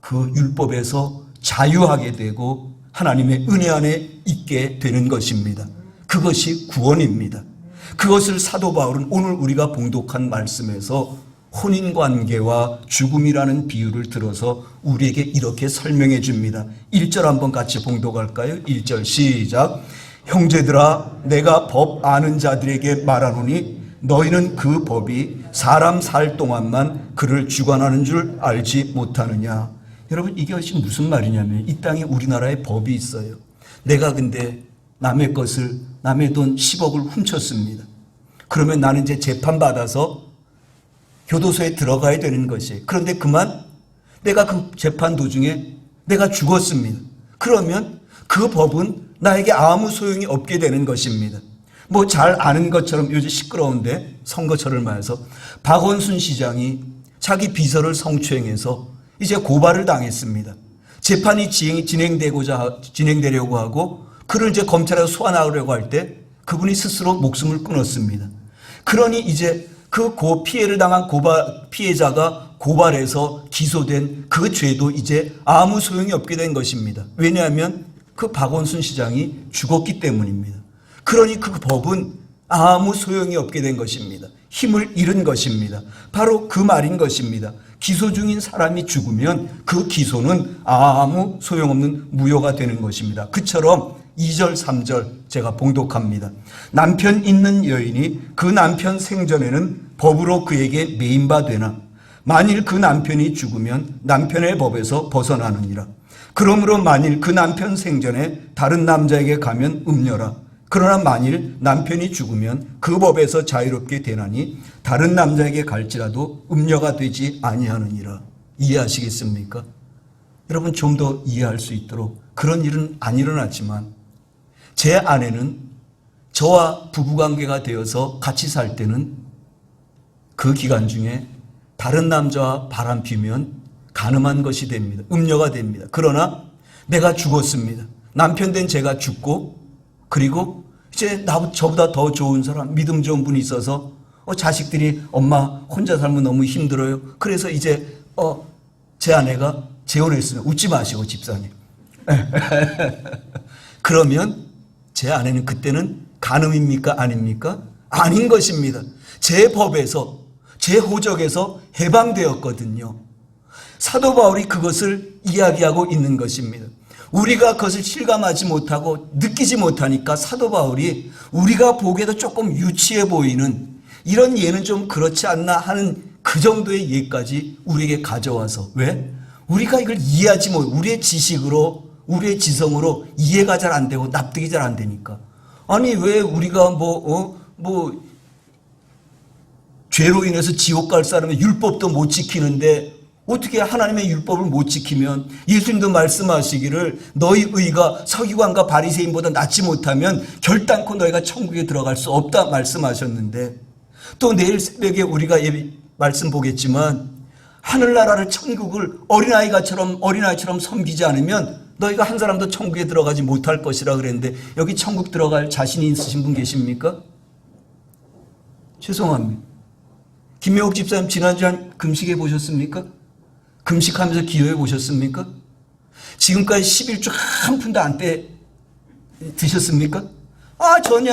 그 율법에서 자유하게 되고 하나님의 은혜 안에 있게 되는 것입니다. 그것이 구원입니다. 그것을 사도 바울은 오늘 우리가 봉독한 말씀에서 혼인관계와 죽음이라는 비유를 들어서 우리에게 이렇게 설명해 줍니다. 1절 한번 같이 봉독할까요? 1절 시작. 형제들아, 내가 법 아는 자들에게 말하노니 너희는 그 법이 사람 살 동안만 그를 주관하는 줄 알지 못하느냐. 여러분, 이것이 무슨 말이냐면 이 땅에 우리나라에 법이 있어요. 내가 근데 남의 것을, 남의 돈 10억을 훔쳤습니다. 그러면 나는 이제 재판받아서 교도소에 들어가야 되는 것이에요. 그런데 그만 내가 그 재판 도중에 내가 죽었습니다. 그러면 그 법은 나에게 아무 소용이 없게 되는 것입니다. 뭐 잘 아는 것처럼 요즘 시끄러운데 선거철을 맞아서 박원순 시장이 자기 비서를 성추행해서 이제 고발을 당했습니다. 재판이 진행되려고 하고 그를 이제 검찰에서 소환하려고 할 때 그분이 스스로 목숨을 끊었습니다. 그러니 이제 그 피해를 당한 피해자가 고발해서 기소된 그 죄도 이제 아무 소용이 없게 된 것입니다. 왜냐하면 그 박원순 시장이 죽었기 때문입니다. 그러니 그 법은 아무 소용이 없게 된 것입니다. 힘을 잃은 것입니다. 바로 그 말인 것입니다. 기소 중인 사람이 죽으면 그 기소는 아무 소용없는 무효가 되는 것입니다. 그처럼 2절 3절 제가 봉독합니다. 남편 있는 여인이 그 남편 생전에는 법으로 그에게 매인바 되나 만일 그 남편이 죽으면 남편의 법에서 벗어나느니라. 그러므로 만일 그 남편 생전에 다른 남자에게 가면 음녀라. 그러나 만일 남편이 죽으면 그 법에서 자유롭게 되나니 다른 남자에게 갈지라도 음녀가 되지 아니하느니라. 이해하시겠습니까? 여러분 좀 더 이해할 수 있도록 그런 일은 안 일어났지만 제 아내는 저와 부부관계가 되어서 같이 살 때는 그 기간 중에 다른 남자와 바람 피면 간음한 것이 됩니다. 음녀가 됩니다. 그러나 내가 죽었습니다. 남편 된 제가 죽고 그리고 이제 저보다 더 좋은 사람, 믿음 좋은 분이 있어서 자식들이 엄마 혼자 살면 너무 힘들어요. 그래서 이제 제 아내가 재혼했으면 웃지 마시고 집사님. 그러면 제 아내는 그때는 간음입니까? 아닙니까? 아닌 것입니다. 제 법에서 제 호적에서 해방되었거든요. 사도 바울이 그것을 이야기하고 있는 것입니다. 우리가 그것을 실감하지 못하고 느끼지 못하니까 사도 바울이 우리가 보기에도 조금 유치해 보이는 이런 예는 좀 그렇지 않나 하는 그 정도의 예까지 우리에게 가져와서 왜? 우리가 이걸 이해하지 못, 우리의 지식으로, 우리의 지성으로 이해가 잘 안 되고 납득이 잘 안 되니까. 아니, 왜 우리가 죄로 인해서 지옥 갈 사람의 율법도 못 지키는데 어떻게 하나님의 율법을 못 지키면 예수님도 말씀하시기를 너희 의가 서기관과 바리새인보다 낫지 못하면 결단코 너희가 천국에 들어갈 수 없다 말씀하셨는데 또 내일 새벽에 우리가 말씀 보겠지만 하늘나라를 천국을 어린아이처럼 섬기지 않으면 너희가 한 사람도 천국에 들어가지 못할 것이라 그랬는데 여기 천국 들어갈 자신이 있으신 분 계십니까? 죄송합니다. 김명옥 집사님 지난주에 한 금식해 보셨습니까? 금식하면서 기도해 보셨습니까? 지금까지 11주 한 푼도 안 드셨습니까? 전혀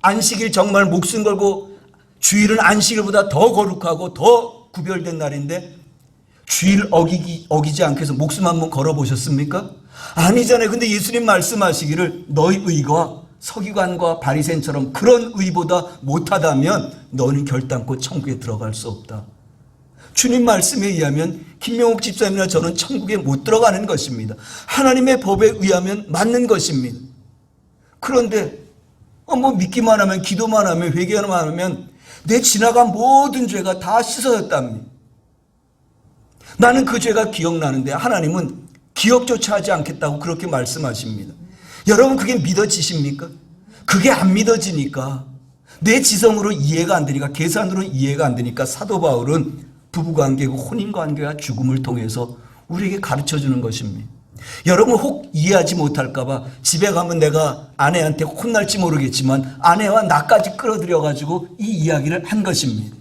안식일 정말 목숨 걸고 주일은 안식일보다 더 거룩하고 더 구별된 날인데 주일 어기지 않게 해서 목숨 한번 걸어보셨습니까? 아니잖아요. 근데 예수님 말씀하시기를 너희 의가 서기관과 바리새인처럼 그런 의보다 못하다면 너는 결단코 천국에 들어갈 수 없다. 주님 말씀에 의하면 김명옥 집사님이나 저는 천국에 못 들어가는 것입니다. 하나님의 법에 의하면 맞는 것입니다. 그런데 믿기만 하면 기도만 하면 회개만 하면 내 지나간 모든 죄가 다 씻어졌답니다. 나는 그 죄가 기억나는데 하나님은 기억조차 하지 않겠다고 그렇게 말씀하십니다. 여러분 그게 믿어지십니까? 그게 안 믿어지니까 내 지성으로 이해가 안 되니까 계산으로 이해가 안 되니까 사도 바울은 부부관계고 혼인관계와 죽음을 통해서 우리에게 가르쳐주는 것입니다. 여러분 혹 이해하지 못할까 봐 집에 가면 내가 아내한테 혼날지 모르겠지만 아내와 나까지 끌어들여가지고 이 이야기를 한 것입니다.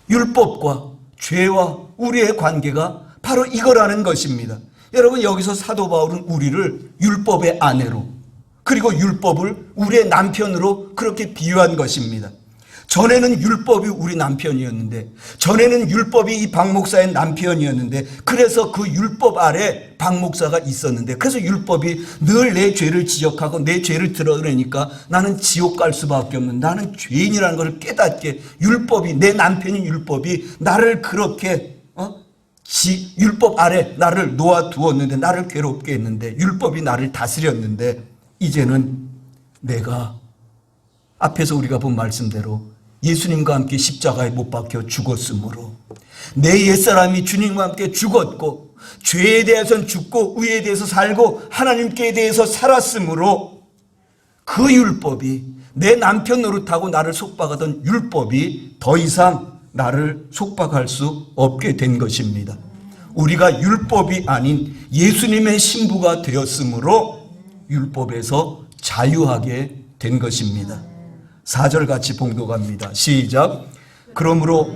율법과 죄와 우리의 관계가 바로 이거라는 것입니다. 여러분 여기서 사도 바울은 우리를 율법의 아내로 그리고 율법을 우리의 남편으로 그렇게 비유한 것입니다. 전에는 율법이 우리 남편이었는데 전에는 율법이 이 박 목사의 남편이었는데 그래서 그 율법 아래 박 목사가 있었는데 그래서 율법이 늘 내 죄를 지적하고 내 죄를 드러내니까 나는 지옥 갈 수밖에 없는 나는 죄인이라는 것을 깨닫게 율법이 내 남편인 율법이 나를 그렇게 율법 아래 나를 놓아두었는데 나를 괴롭게 했는데 율법이 나를 다스렸는데 이제는 내가 앞에서 우리가 본 말씀대로 예수님과 함께 십자가에 못 박혀 죽었으므로 내 옛사람이 주님과 함께 죽었고 죄에 대해서는 죽고 의에 대해서 살고 하나님께 대해서 살았으므로 그 율법이 내 남편 노릇하고 나를 속박하던 율법이 더 이상 나를 속박할 수 없게 된 것입니다. 우리가 율법이 아닌 예수님의 신부가 되었으므로 율법에서 자유하게 된 것입니다. 4절 같이 봉독합니다. 시작. 그러므로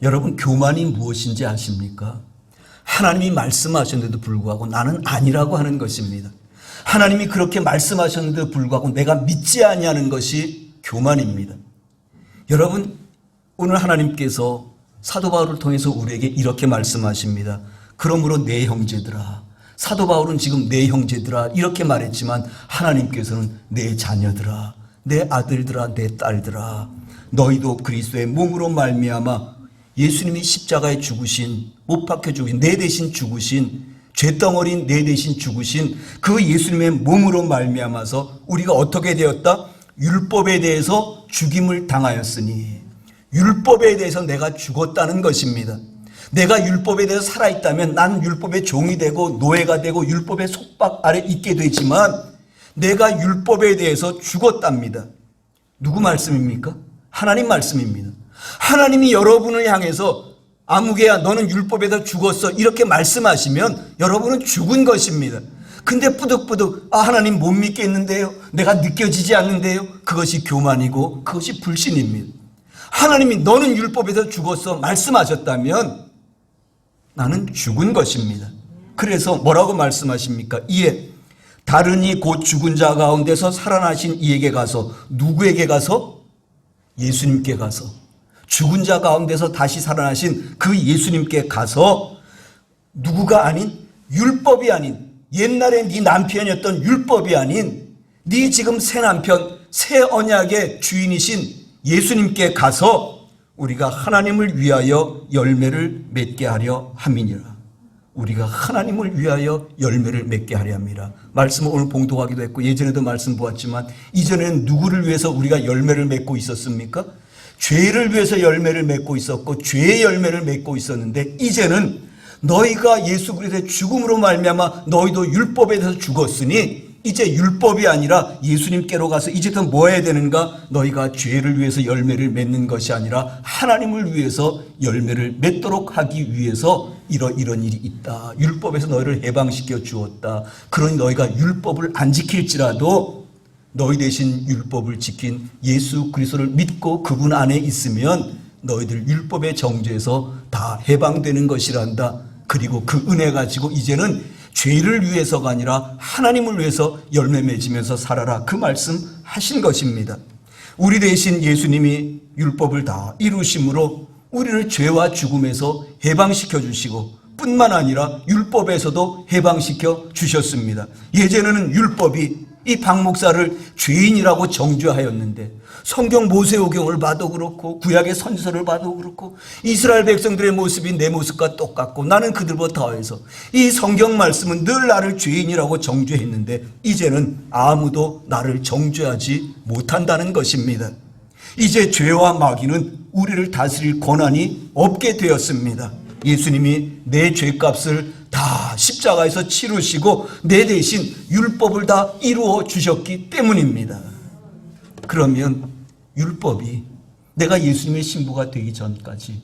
여러분 교만이 무엇인지 아십니까? 하나님이 말씀하셨는데도 불구하고 나는 아니라고 하는 것입니다. 하나님이 그렇게 말씀하셨는데도 불구하고 내가 믿지 아니하는 것이 교만입니다. 여러분 오늘 하나님께서 사도 바울을 통해서 우리에게 이렇게 말씀하십니다. 그러므로 내 형제들아 사도 바울은 지금 내 형제들아 이렇게 말했지만 하나님께서는 내 자녀들아, 내 아들들아, 내 딸들아, 너희도 그리스도의 몸으로 말미암아 예수님이 십자가에 죽으신, 못 박혀 죽으신, 내 대신 죽으신, 죄덩어리인 내 대신 죽으신 그 예수님의 몸으로 말미암아서 우리가 어떻게 되었다? 율법에 대해서 죽임을 당하였으니, 율법에 대해서 내가 죽었다는 것입니다. 내가 율법에 대해서 살아있다면 나는 율법의 종이 되고 노예가 되고 율법의 속박 아래 있게 되지만 내가 율법에 대해서 죽었답니다. 누구 말씀입니까? 하나님 말씀입니다. 하나님이 여러분을 향해서 아무개야 너는 율법에다 죽었어 이렇게 말씀하시면 여러분은 죽은 것입니다. 근데 뿌득뿌득 하나님 못 믿겠는데요, 내가 느껴지지 않는데요, 그것이 교만이고 그것이 불신입니다. 하나님이 너는 율법에서 죽었어 말씀하셨다면 나는 죽은 것입니다. 그래서 뭐라고 말씀하십니까? 이에 다르니 곧 죽은 자 가운데서 살아나신 이에게 가서, 누구에게 가서? 예수님께 가서, 죽은 자 가운데서 다시 살아나신 그 예수님께 가서, 누구가 아닌, 율법이 아닌, 옛날에 네 남편이었던 율법이 아닌 네 지금 새 남편, 새 언약의 주인이신 예수님께 가서 우리가 하나님을 위하여 열매를 맺게 하려 함이니라. 우리가 하나님을 위하여 열매를 맺게 하려 함이라. 말씀을 오늘 봉독하기도 했고 예전에도 말씀 보았지만 이전에는 누구를 위해서 우리가 열매를 맺고 있었습니까? 죄를 위해서 열매를 맺고 있었고 죄의 열매를 맺고 있었는데 이제는 너희가 예수 그리스도의 죽음으로 말미암아 너희도 율법에 대해서 죽었으니 이제 율법이 아니라 예수님께로 가서 이제부터 뭐 해야 되는가? 너희가 죄를 위해서 열매를 맺는 것이 아니라 하나님을 위해서 열매를 맺도록 하기 위해서 이런 일이 있다. 율법에서 너희를 해방시켜 주었다. 그러니 너희가 율법을 안 지킬지라도 너희 대신 율법을 지킨 예수 그리스도를 믿고 그분 안에 있으면 너희들 율법의 정죄에서 다 해방되는 것이란다. 그리고 그 은혜 가지고 이제는 죄를 위해서가 아니라 하나님을 위해서 열매 맺으면서 살아라. 그 말씀 하신 것입니다. 우리 대신 예수님이 율법을 다 이루심으로 우리를 죄와 죽음에서 해방시켜 주시고 뿐만 아니라 율법에서도 해방시켜 주셨습니다. 예전에는 율법이 이 박 목사를 죄인이라고 정죄하였는데 성경 모세오경을 봐도 그렇고 구약의 선지서를 봐도 그렇고 이스라엘 백성들의 모습이 내 모습과 똑같고 나는 그들보다 더해서 이 성경 말씀은 늘 나를 죄인이라고 정죄했는데 이제는 아무도 나를 정죄하지 못한다는 것입니다. 이제 죄와 마귀는 우리를 다스릴 권한이 없게 되었습니다. 예수님이 내 죄값을 다 십자가에서 치르시고 내 대신 율법을 다 이루어 주셨기 때문입니다. 그러면 율법이 내가 예수님의 신부가 되기 전까지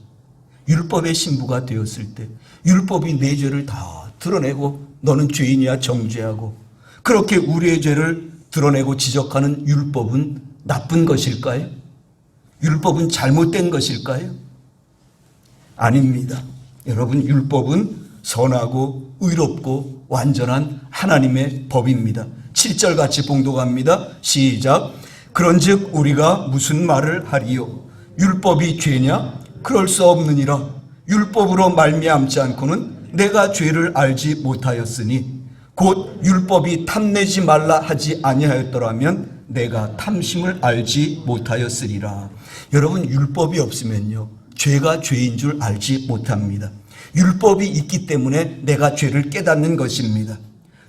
율법의 신부가 되었을 때 율법이 내 죄를 다 드러내고 너는 죄인이야 정죄하고 그렇게 우리의 죄를 드러내고 지적하는 율법은 나쁜 것일까요? 율법은 잘못된 것일까요? 아닙니다. 여러분, 율법은 선하고 의롭고 완전한 하나님의 법입니다. 7절 같이 봉독합니다. 시작. 그런즉 우리가 무슨 말을 하리요? 율법이 죄냐? 그럴 수 없느니라. 율법으로 말미암지 않고는 내가 죄를 알지 못하였으니 곧 율법이 탐내지 말라 하지 아니하였더라면 내가 탐심을 알지 못하였으리라. 여러분, 율법이 없으면요 죄가 죄인 줄 알지 못합니다. 율법이 있기 때문에 내가 죄를 깨닫는 것입니다.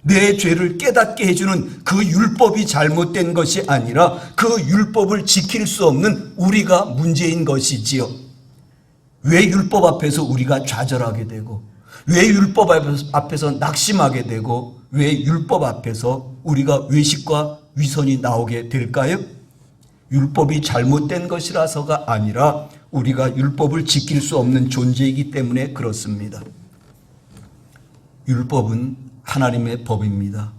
내 죄를 깨닫게 해주는 그 율법이 잘못된 것이 아니라 그 율법을 지킬 수 없는 우리가 문제인 것이지요. 왜 율법 앞에서 우리가 좌절하게 되고 왜 율법 앞에서 낙심하게 되고 왜 율법 앞에서 우리가 외식과 위선이 나오게 될까요? 율법이 잘못된 것이라서가 아니라 우리가 율법을 지킬 수 없는 존재이기 때문에 그렇습니다. 율법은 하나님의 법입니다.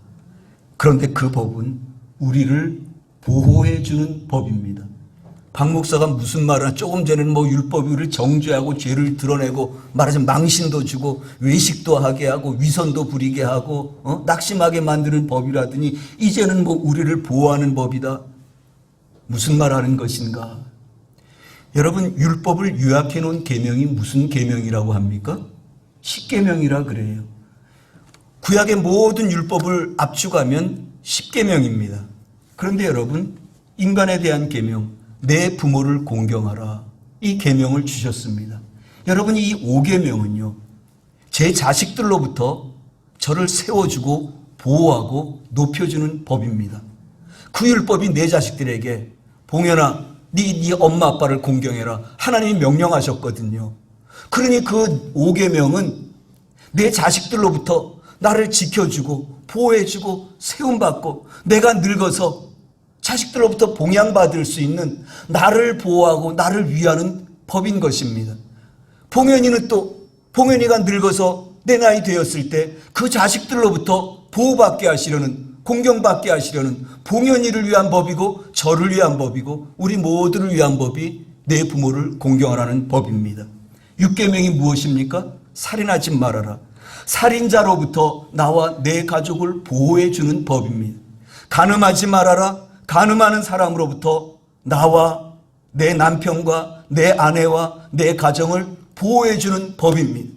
그런데 그 법은 우리를 보호해 주는 법입니다. 박 목사가 무슨 말을 하나 조금 전에는 율법이 우리를 정죄하고 죄를 드러내고 말하자면 망신도 주고 외식도 하게 하고 위선도 부리게 하고 낙심하게 만드는 법이라더니 이제는 우리를 보호하는 법이다. 무슨 말 하는 것인가? 여러분, 율법을 요약해 놓은 계명이 무슨 계명이라고 합니까? 십계명이라 그래요. 구약의 모든 율법을 압축하면 10계명입니다. 그런데 여러분, 인간에 대한 계명, 내 부모를 공경하라, 이 계명을 주셨습니다. 여러분, 이 5계명은요, 제 자식들로부터 저를 세워주고 보호하고 높여주는 법입니다. 그 율법이 내 자식들에게 봉현아, 네 엄마 아빠를 공경해라, 하나님이 명령하셨거든요. 그러니 그 5계명은 내 자식들로부터 나를 지켜주고 보호해주고 세움받고 내가 늙어서 자식들로부터 봉양받을 수 있는 나를 보호하고 나를 위하는 법인 것입니다. 봉현이가 늙어서 내 나이 되었을 때 그 자식들로부터 보호받게 하시려는, 공경받게 하시려는 봉현이를 위한 법이고 저를 위한 법이고 우리 모두를 위한 법이 내 부모를 공경하라는 법입니다. 6계명이 무엇입니까? 살인하지 말아라. 살인자로부터 나와 내 가족을 보호해 주는 법입니다. 간음하지 말아라. 간음하는 사람으로부터 나와 내 남편과 내 아내와 내 가정을 보호해 주는 법입니다.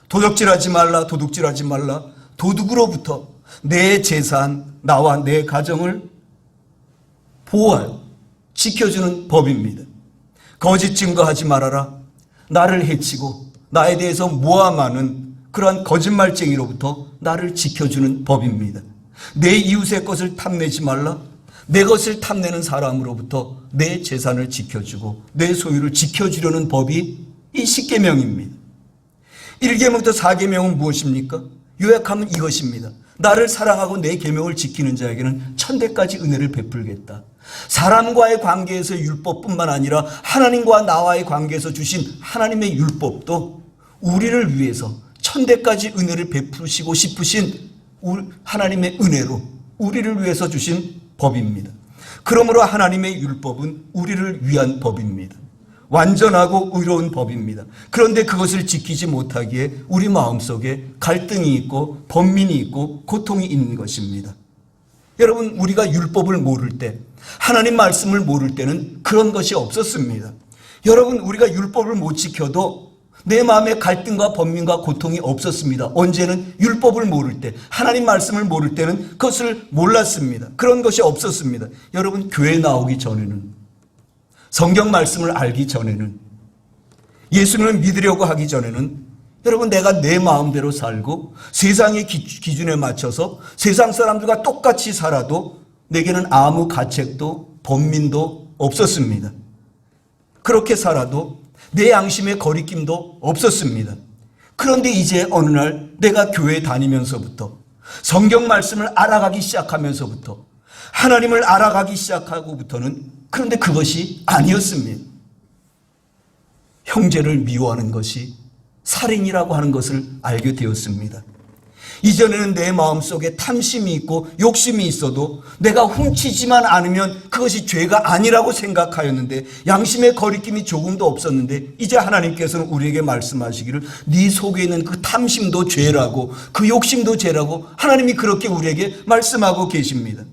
도적질하지 말라. 도둑질하지 말라. 도둑으로부터 내 재산, 나와 내 가정을 보호하여 지켜주는 법입니다. 거짓 증거하지 말아라. 나를 해치고 나에 대해서 모함하는 그러한 거짓말쟁이로부터 나를 지켜주는 법입니다. 내 이웃의 것을 탐내지 말라. 내 것을 탐내는 사람으로부터 내 재산을 지켜주고 내 소유를 지켜주려는 법이 이 10계명입니다. 1계명부터 4계명은 무엇입니까? 요약하면 이것입니다. 나를 사랑하고 내 계명을 지키는 자에게는 천대까지 은혜를 베풀겠다. 사람과의 관계에서 율법뿐만 아니라 하나님과 나와의 관계에서 주신 하나님의 율법도 우리를 위해서 천대까지 은혜를 베푸시고 싶으신 하나님의 은혜로 우리를 위해서 주신 법입니다. 그러므로 하나님의 율법은 우리를 위한 법입니다. 완전하고 의로운 법입니다. 그런데 그것을 지키지 못하기에 우리 마음속에 갈등이 있고 번민이 있고 고통이 있는 것입니다. 여러분, 우리가 율법을 모를 때, 하나님 말씀을 모를 때는 그런 것이 없었습니다. 여러분, 우리가 율법을 못 지켜도 내 마음에 갈등과 번민과 고통이 없었습니다. 언제는 율법을 모를 때, 하나님 말씀을 모를 때는 그것을 몰랐습니다. 그런 것이 없었습니다. 여러분, 교회 나오기 전에는, 성경 말씀을 알기 전에는, 예수님을 믿으려고 하기 전에는 여러분, 내가 내 마음대로 살고 세상의 기준에 맞춰서 세상 사람들과 똑같이 살아도 내게는 아무 가책도 번민도 없었습니다. 그렇게 살아도 내 양심의 거리낌도 없었습니다. 그런데 이제 어느 날 내가 교회 다니면서부터 성경 말씀을 알아가기 시작하면서부터 하나님을 알아가기 시작하고부터는 그런데 그것이 아니었습니다. 형제를 미워하는 것이 살인이라고 하는 것을 알게 되었습니다. 이전에는 내 마음속에 탐심이 있고 욕심이 있어도 내가 훔치지만 않으면 그것이 죄가 아니라고 생각하였는데 양심의 거리낌이 조금도 없었는데 이제 하나님께서는 우리에게 말씀하시기를 네 속에 있는 그 탐심도 죄라고 그 욕심도 죄라고 하나님이 그렇게 우리에게 말씀하고 계십니다.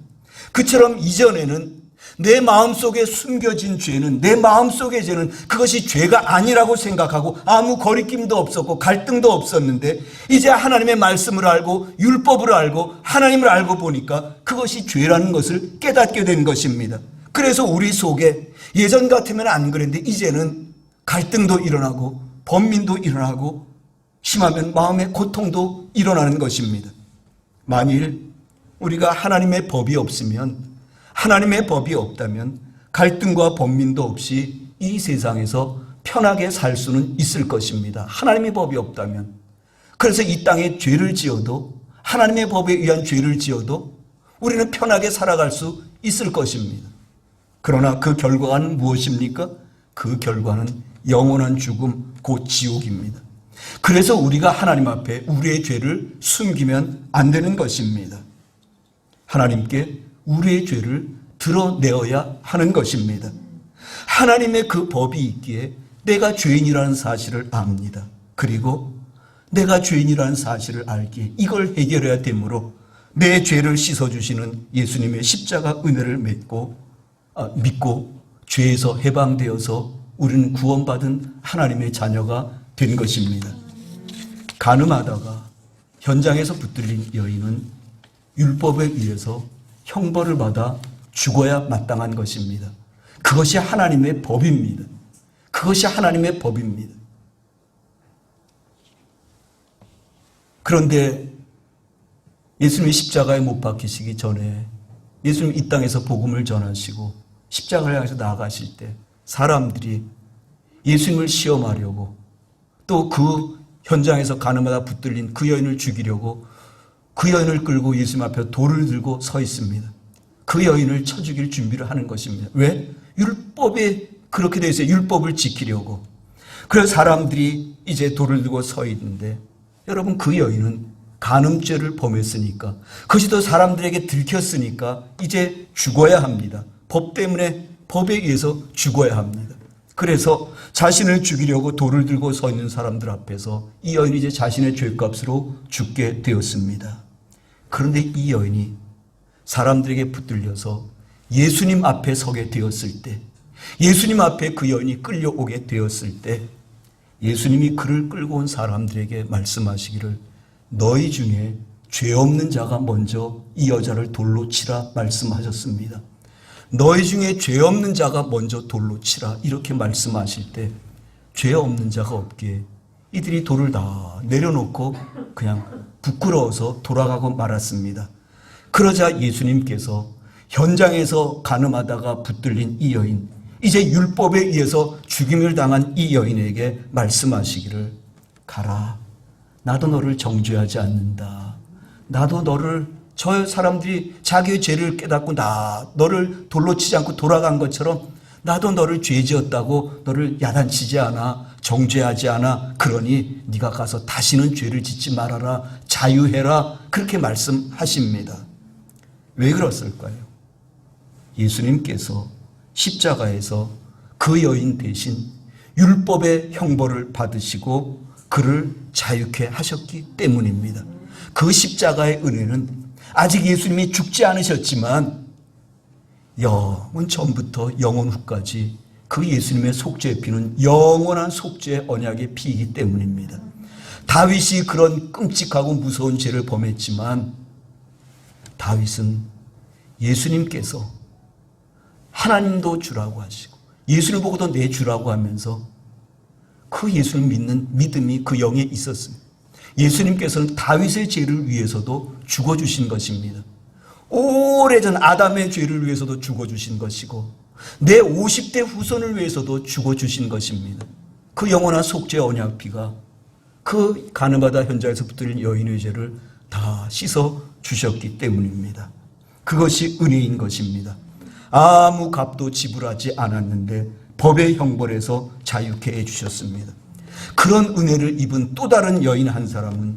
그처럼 이전에는 내 마음속에 숨겨진 죄는, 내 마음속의 죄는 그것이 죄가 아니라고 생각하고 아무 거리낌도 없었고 갈등도 없었는데 이제 하나님의 말씀을 알고 율법을 알고 하나님을 알고 보니까 그것이 죄라는 것을 깨닫게 된 것입니다. 그래서 우리 속에 예전 같으면 안 그랬는데 이제는 갈등도 일어나고 번민도 일어나고 심하면 마음의 고통도 일어나는 것입니다. 만일 우리가 하나님의 법이 없으면, 하나님의 법이 없다면 갈등과 번민도 없이 이 세상에서 편하게 살 수는 있을 것입니다. 하나님의 법이 없다면. 그래서 이 땅에 죄를 지어도, 하나님의 법에 의한 죄를 지어도 우리는 편하게 살아갈 수 있을 것입니다. 그러나 그 결과는 무엇입니까? 그 결과는 영원한 죽음, 곧 지옥입니다. 그래서 우리가 하나님 앞에 우리의 죄를 숨기면 안 되는 것입니다. 하나님께 우리의 죄를 드러내어야 하는 것입니다. 하나님의 그 법이 있기에 내가 죄인이라는 사실을 압니다. 그리고 내가 죄인이라는 사실을 알기에 이걸 해결해야 되므로 내 죄를 씻어주시는 예수님의 십자가 은혜를 믿고 죄에서 해방되어서 우리는 구원받은 하나님의 자녀가 된 것입니다. 간음하다가 현장에서 붙들린 여인은 율법에 의해서 형벌을 받아 죽어야 마땅한 것입니다. 그것이 하나님의 법입니다. 그것이 하나님의 법입니다. 그런데 예수님이 십자가에 못 박히시기 전에 예수님 이 땅에서 복음을 전하시고 십자가를 향해서 나아가실 때 사람들이 예수님을 시험하려고 또 그 현장에서 가늠하다 붙들린 그 여인을 죽이려고 그 여인을 끌고 예수님 앞에 돌을 들고 서 있습니다. 그 여인을 쳐 죽일 준비를 하는 것입니다. 왜? 율법에 그렇게 되어 있어요. 율법을 지키려고. 그래서 사람들이 이제 돌을 들고 서 있는데 여러분 그 여인은 간음죄를 범했으니까 그것이 또 사람들에게 들켰으니까 이제 죽어야 합니다. 법 때문에 법에 의해서 죽어야 합니다. 그래서 자신을 죽이려고 돌을 들고 서 있는 사람들 앞에서 이 여인이 이제 자신의 죄값으로 죽게 되었습니다. 그런데 이 여인이 사람들에게 붙들려서 예수님 앞에 서게 되었을 때 예수님 앞에 그 여인이 끌려오게 되었을 때 예수님이 그를 끌고 온 사람들에게 말씀하시기를 너희 중에 죄 없는 자가 먼저 이 여자를 돌로 치라 말씀하셨습니다. 너희 중에 죄 없는 자가 먼저 돌로 치라 이렇게 말씀하실 때 죄 없는 자가 없기에 이들이 돌을 다 내려놓고 그냥 부끄러워서 돌아가고 말았습니다. 그러자 예수님께서 현장에서 간음하다가 붙들린 이 여인, 이제 율법에 의해서 죽임을 당한 이 여인에게 말씀하시기를 가라. 나도 너를 정죄하지 않는다. 나도 너를 저 사람들이 자기의 죄를 깨닫고 너를 돌로 치지 않고 돌아간 것처럼 나도 너를 죄지었다고 너를 야단치지 않아 정죄하지 않아. 그러니 네가 가서 다시는 죄를 짓지 말아라. 자유해라. 그렇게 말씀하십니다. 왜 그랬을까요? 예수님께서 십자가에서 그 여인 대신 율법의 형벌을 받으시고 그를 자유케 하셨기 때문입니다. 그 십자가의 은혜는 아직 예수님이 죽지 않으셨지만 영원 전부터 영원 후까지 그 예수님의 속죄의 피는 영원한 속죄의 언약의 피이기 때문입니다. 다윗이 그런 끔찍하고 무서운 죄를 범했지만 다윗은 예수님께서 하나님도 주라고 하시고 예수를 보고도 내 주라고 하면서 그 예수를 믿는 믿음이 그 영에 있었습니다. 예수님께서는 다윗의 죄를 위해서도 죽어주신 것입니다. 오래전 아담의 죄를 위해서도 죽어주신 것이고 내 50대 후손을 위해서도 죽어주신 것입니다. 그 영원한 속죄 언약피가 그 간음하다 현장에서 붙들린 여인의 죄를 다 씻어 주셨기 때문입니다. 그것이 은혜인 것입니다. 아무 값도 지불하지 않았는데 법의 형벌에서 자유케 해주셨습니다. 그런 은혜를 입은 또 다른 여인 한 사람은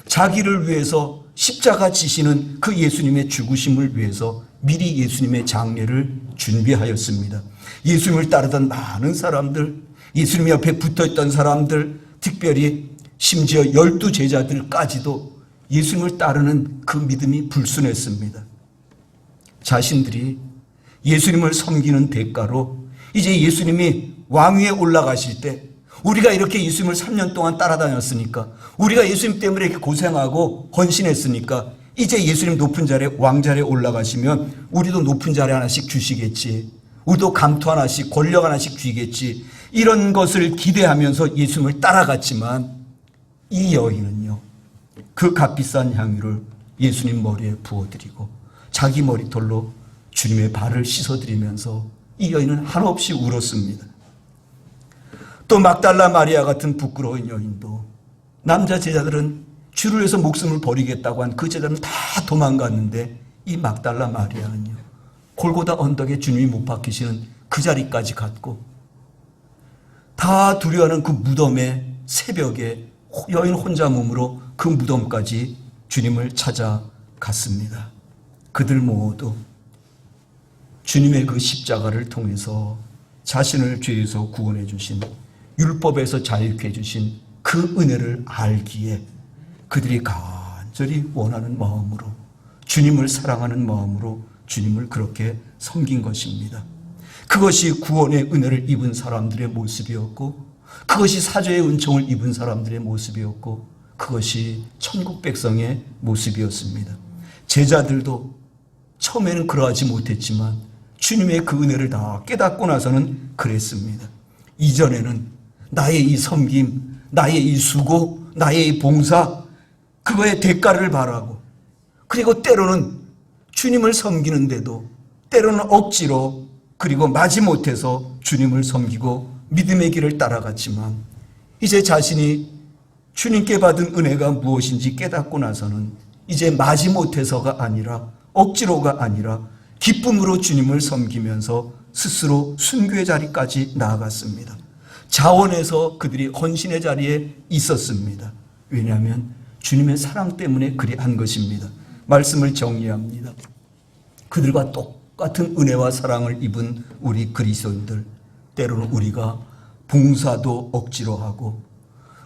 자기를 위해서 십자가 지시는 그 예수님의 죽으심을 위해서 미리 예수님의 장례를 준비하였습니다. 예수님을 따르던 많은 사람들, 예수님 옆에 붙어있던 사람들, 특별히 심지어 12제자들까지도 예수님을 따르는 그 믿음이 불순했습니다. 자신들이 예수님을 섬기는 대가로 이제 예수님이 왕위에 올라가실 때 우리가 이렇게 예수님을 3년 동안 따라다녔으니까 우리가 예수님 때문에 이렇게 고생하고 헌신했으니까 이제 예수님 높은 자리에 왕자리에 올라가시면 우리도 높은 자리 하나씩 주시겠지. 우리도 감투 하나씩 권력 하나씩 주시겠지. 이런 것을 기대하면서 예수님을 따라갔지만 이 여인은요. 그 값비싼 향유를 예수님 머리에 부어드리고 자기 머리털로 주님의 발을 씻어드리면서 이 여인은 한없이 울었습니다. 또 막달라 마리아 같은 부끄러운 여인도 남자 제자들은 주를 위해서 목숨을 버리겠다고 한 그 제자들은 다 도망갔는데 이 막달라 마리아는요. 골고다 언덕에 주님이 못 박히시는 그 자리까지 갔고 다 두려워하는 그 무덤의 새벽에 여인 혼자 몸으로 그 무덤까지 주님을 찾아갔습니다. 그들 모두 주님의 그 십자가를 통해서 자신을 죄에서 구원해 주신 율법에서 자유케 해주신 그 은혜를 알기에 그들이 간절히 원하는 마음으로 주님을 사랑하는 마음으로 주님을 그렇게 섬긴 것입니다. 그것이 구원의 은혜를 입은 사람들의 모습이었고 그것이 사죄의 은총을 입은 사람들의 모습이었고 그것이 천국 백성의 모습이었습니다. 제자들도 처음에는 그러하지 못했지만 주님의 그 은혜를 다 깨닫고 나서는 그랬습니다. 이전에는 나의 이 섬김, 나의 이 수고, 나의 이 봉사, 그거의 대가를 바라고, 그리고 때로는 주님을 섬기는데도 때로는 억지로, 그리고 마지못해서 주님을 섬기고 믿음의 길을 따라갔지만, 이제 자신이 주님께 받은 은혜가 무엇인지 깨닫고 나서는 이제 마지못해서가 아니라, 억지로가 아니라 기쁨으로 주님을 섬기면서 스스로 순교의 자리까지 나아갔습니다. 자원해서 그들이 헌신의 자리에 있었습니다. 왜냐하면 주님의 사랑 때문에 그리한 것입니다. 말씀을 정리합니다. 그들과 똑같은 은혜와 사랑을 입은 우리 그리스도인들, 때로는 우리가 봉사도 억지로 하고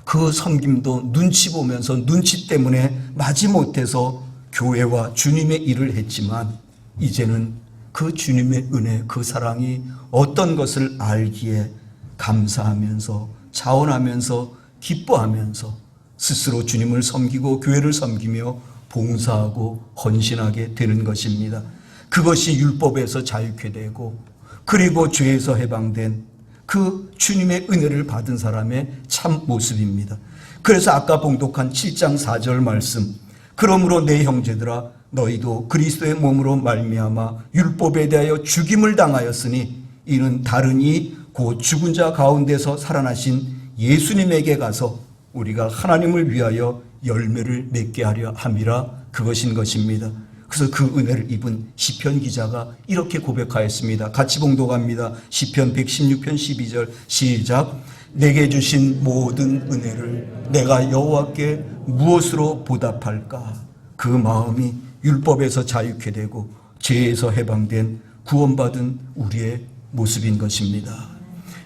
그 섬김도 눈치 보면서 눈치 때문에 마지못해서 교회와 주님의 일을 했지만, 이제는 그 주님의 은혜, 그 사랑이 어떤 것을 알기에 감사하면서 자원하면서 기뻐하면서 스스로 주님을 섬기고 교회를 섬기며 봉사하고 헌신하게 되는 것입니다. 그것이 율법에서 자유케 되고, 그리고 죄에서 해방된 그 주님의 은혜를 받은 사람의 참 모습입니다. 그래서 아까 봉독한 7장 4절 말씀, 그러므로 내 형제들아 너희도 그리스도의 몸으로 말미암아 율법에 대하여 죽임을 당하였으니 이는 다르니 곧 죽은 자 가운데서 살아나신 예수님에게 가서 우리가 하나님을 위하여 열매를 맺게 하려 함이라, 그것인 것입니다. 그래서 그 은혜를 입은 시편 기자가 이렇게 고백하였습니다. 같이 봉독합니다. 시편 116편 12절 시작. 내게 주신 모든 은혜를 내가 여호와께 무엇으로 보답할까? 그 마음이 율법에서 자유케 되고 죄에서 해방된 구원받은 우리의 모습인 것입니다.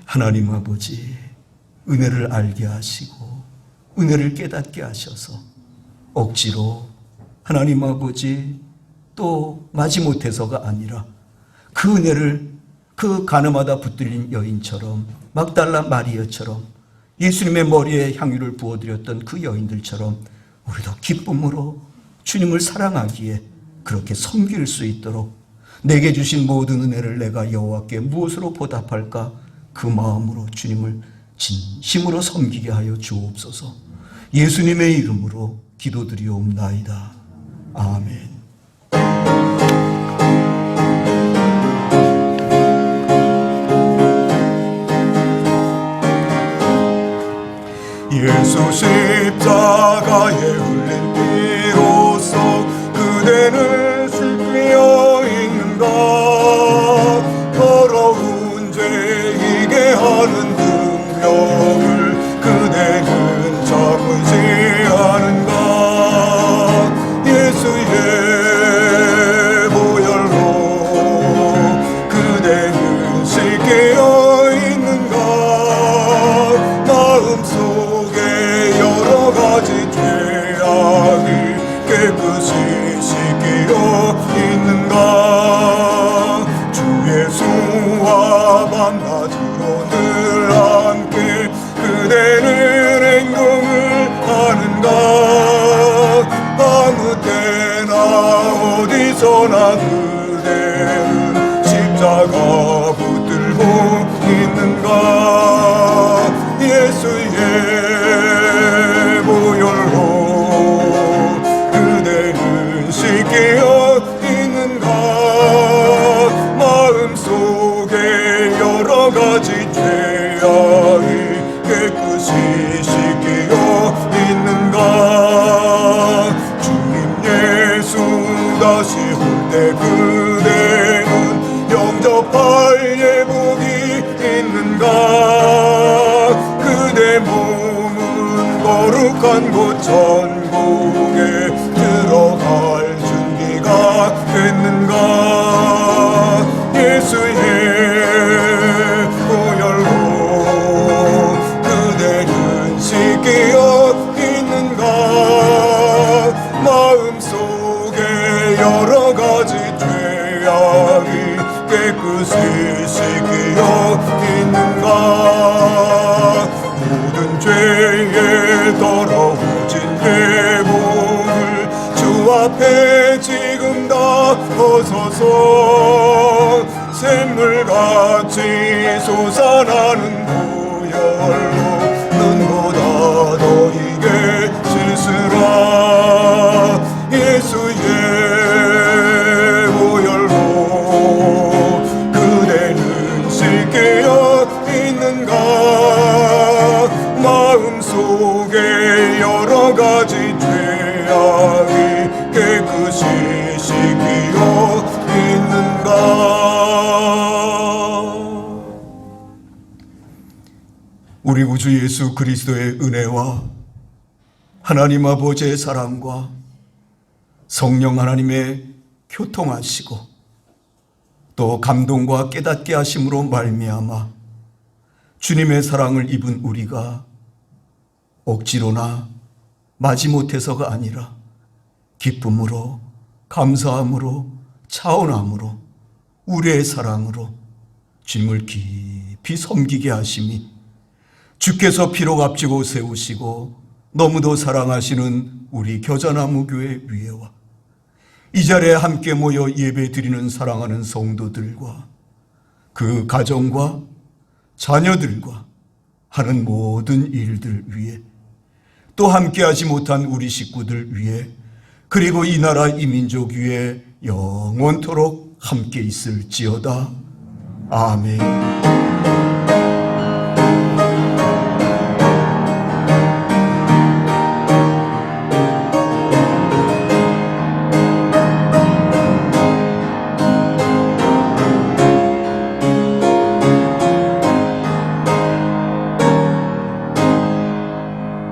하나님 아버지, 은혜를 알게 하시고 은혜를 깨닫게 하셔서 억지로, 하나님 아버지, 또 마지못해서가 아니라 그 은혜를 그 가늠하다 붙들린 여인처럼, 막달라 마리아처럼, 예수님의 머리에 향유를 부어드렸던 그 여인들처럼 우리도 기쁨으로 주님을 사랑하기에 그렇게 섬길 수 있도록, 내게 주신 모든 은혜를 내가 여호와께 무엇으로 보답할까? 그 마음으로 주님을 진심으로 섬기게 하여 주옵소서. 예수님의 이름으로 기도드리옵나이다. 아멘. 예수 십자가에 흘린 피로써 그대를 씻기어 있는가? 더러운 죄이게 하는 능력을 그대는 참으시 하는가? 예수의 보혈로 그대는 씻기어 있는가? 마음속에 여러 가지 죄악이 깨끗이 씻기어 있는가? 주 예수와 만나주러 늘 함께 그대는 행동을 하는가? 아무 때나 어디서나 그대는 십자가 붙들고 있는가? 예수의 보혈로 그대는 씻기어 있는가? 마음속에 여러 가지 죄악이 깨끗이 씻기어 있는가? 주님 예수 다시 올 때 그대는 영접할 예복이 있는가? 그대 몸은 거룩한 곳 천국에 들어갈 준비가 됐는가? 예수의 보혈로 그대는 씻기어 있는가? 마음속에 여러 가지 죄악이 깨끗이 씻기어 있는가? 모든 죄에 더러워진 앞에 지금 다가서서 샘물같이 솟아나는 보혈로 눈보다 너희게 씻으라. 예수의 보혈로 그대는 씻겨 있는가. 마음속에 여러 가지 죄악이 깨끗이 씻겨 있는가. 우리 구주 예수 그리스도의 은혜와 하나님 아버지의 사랑과 성령 하나님의 교통하시고 또 감동과 깨닫게 하심으로 말미암아 주님의 사랑을 입은 우리가 억지로나 마지못해서가 아니라 기쁨으로, 감사함으로, 차원함으로, 우리의 사랑으로 주님을 깊이 섬기게 하심이 주께서 피로 값지고 세우시고 너무도 사랑하시는 우리 겨자나무교회 위에와 이 자리에 함께 모여 예배 드리는 사랑하는 성도들과 그 가정과 자녀들과 하는 모든 일들 위에 또 함께하지 못한 우리 식구들 위에 그리고 이 나라 이 민족 위에 영원토록 함께 있을지어다. 아멘.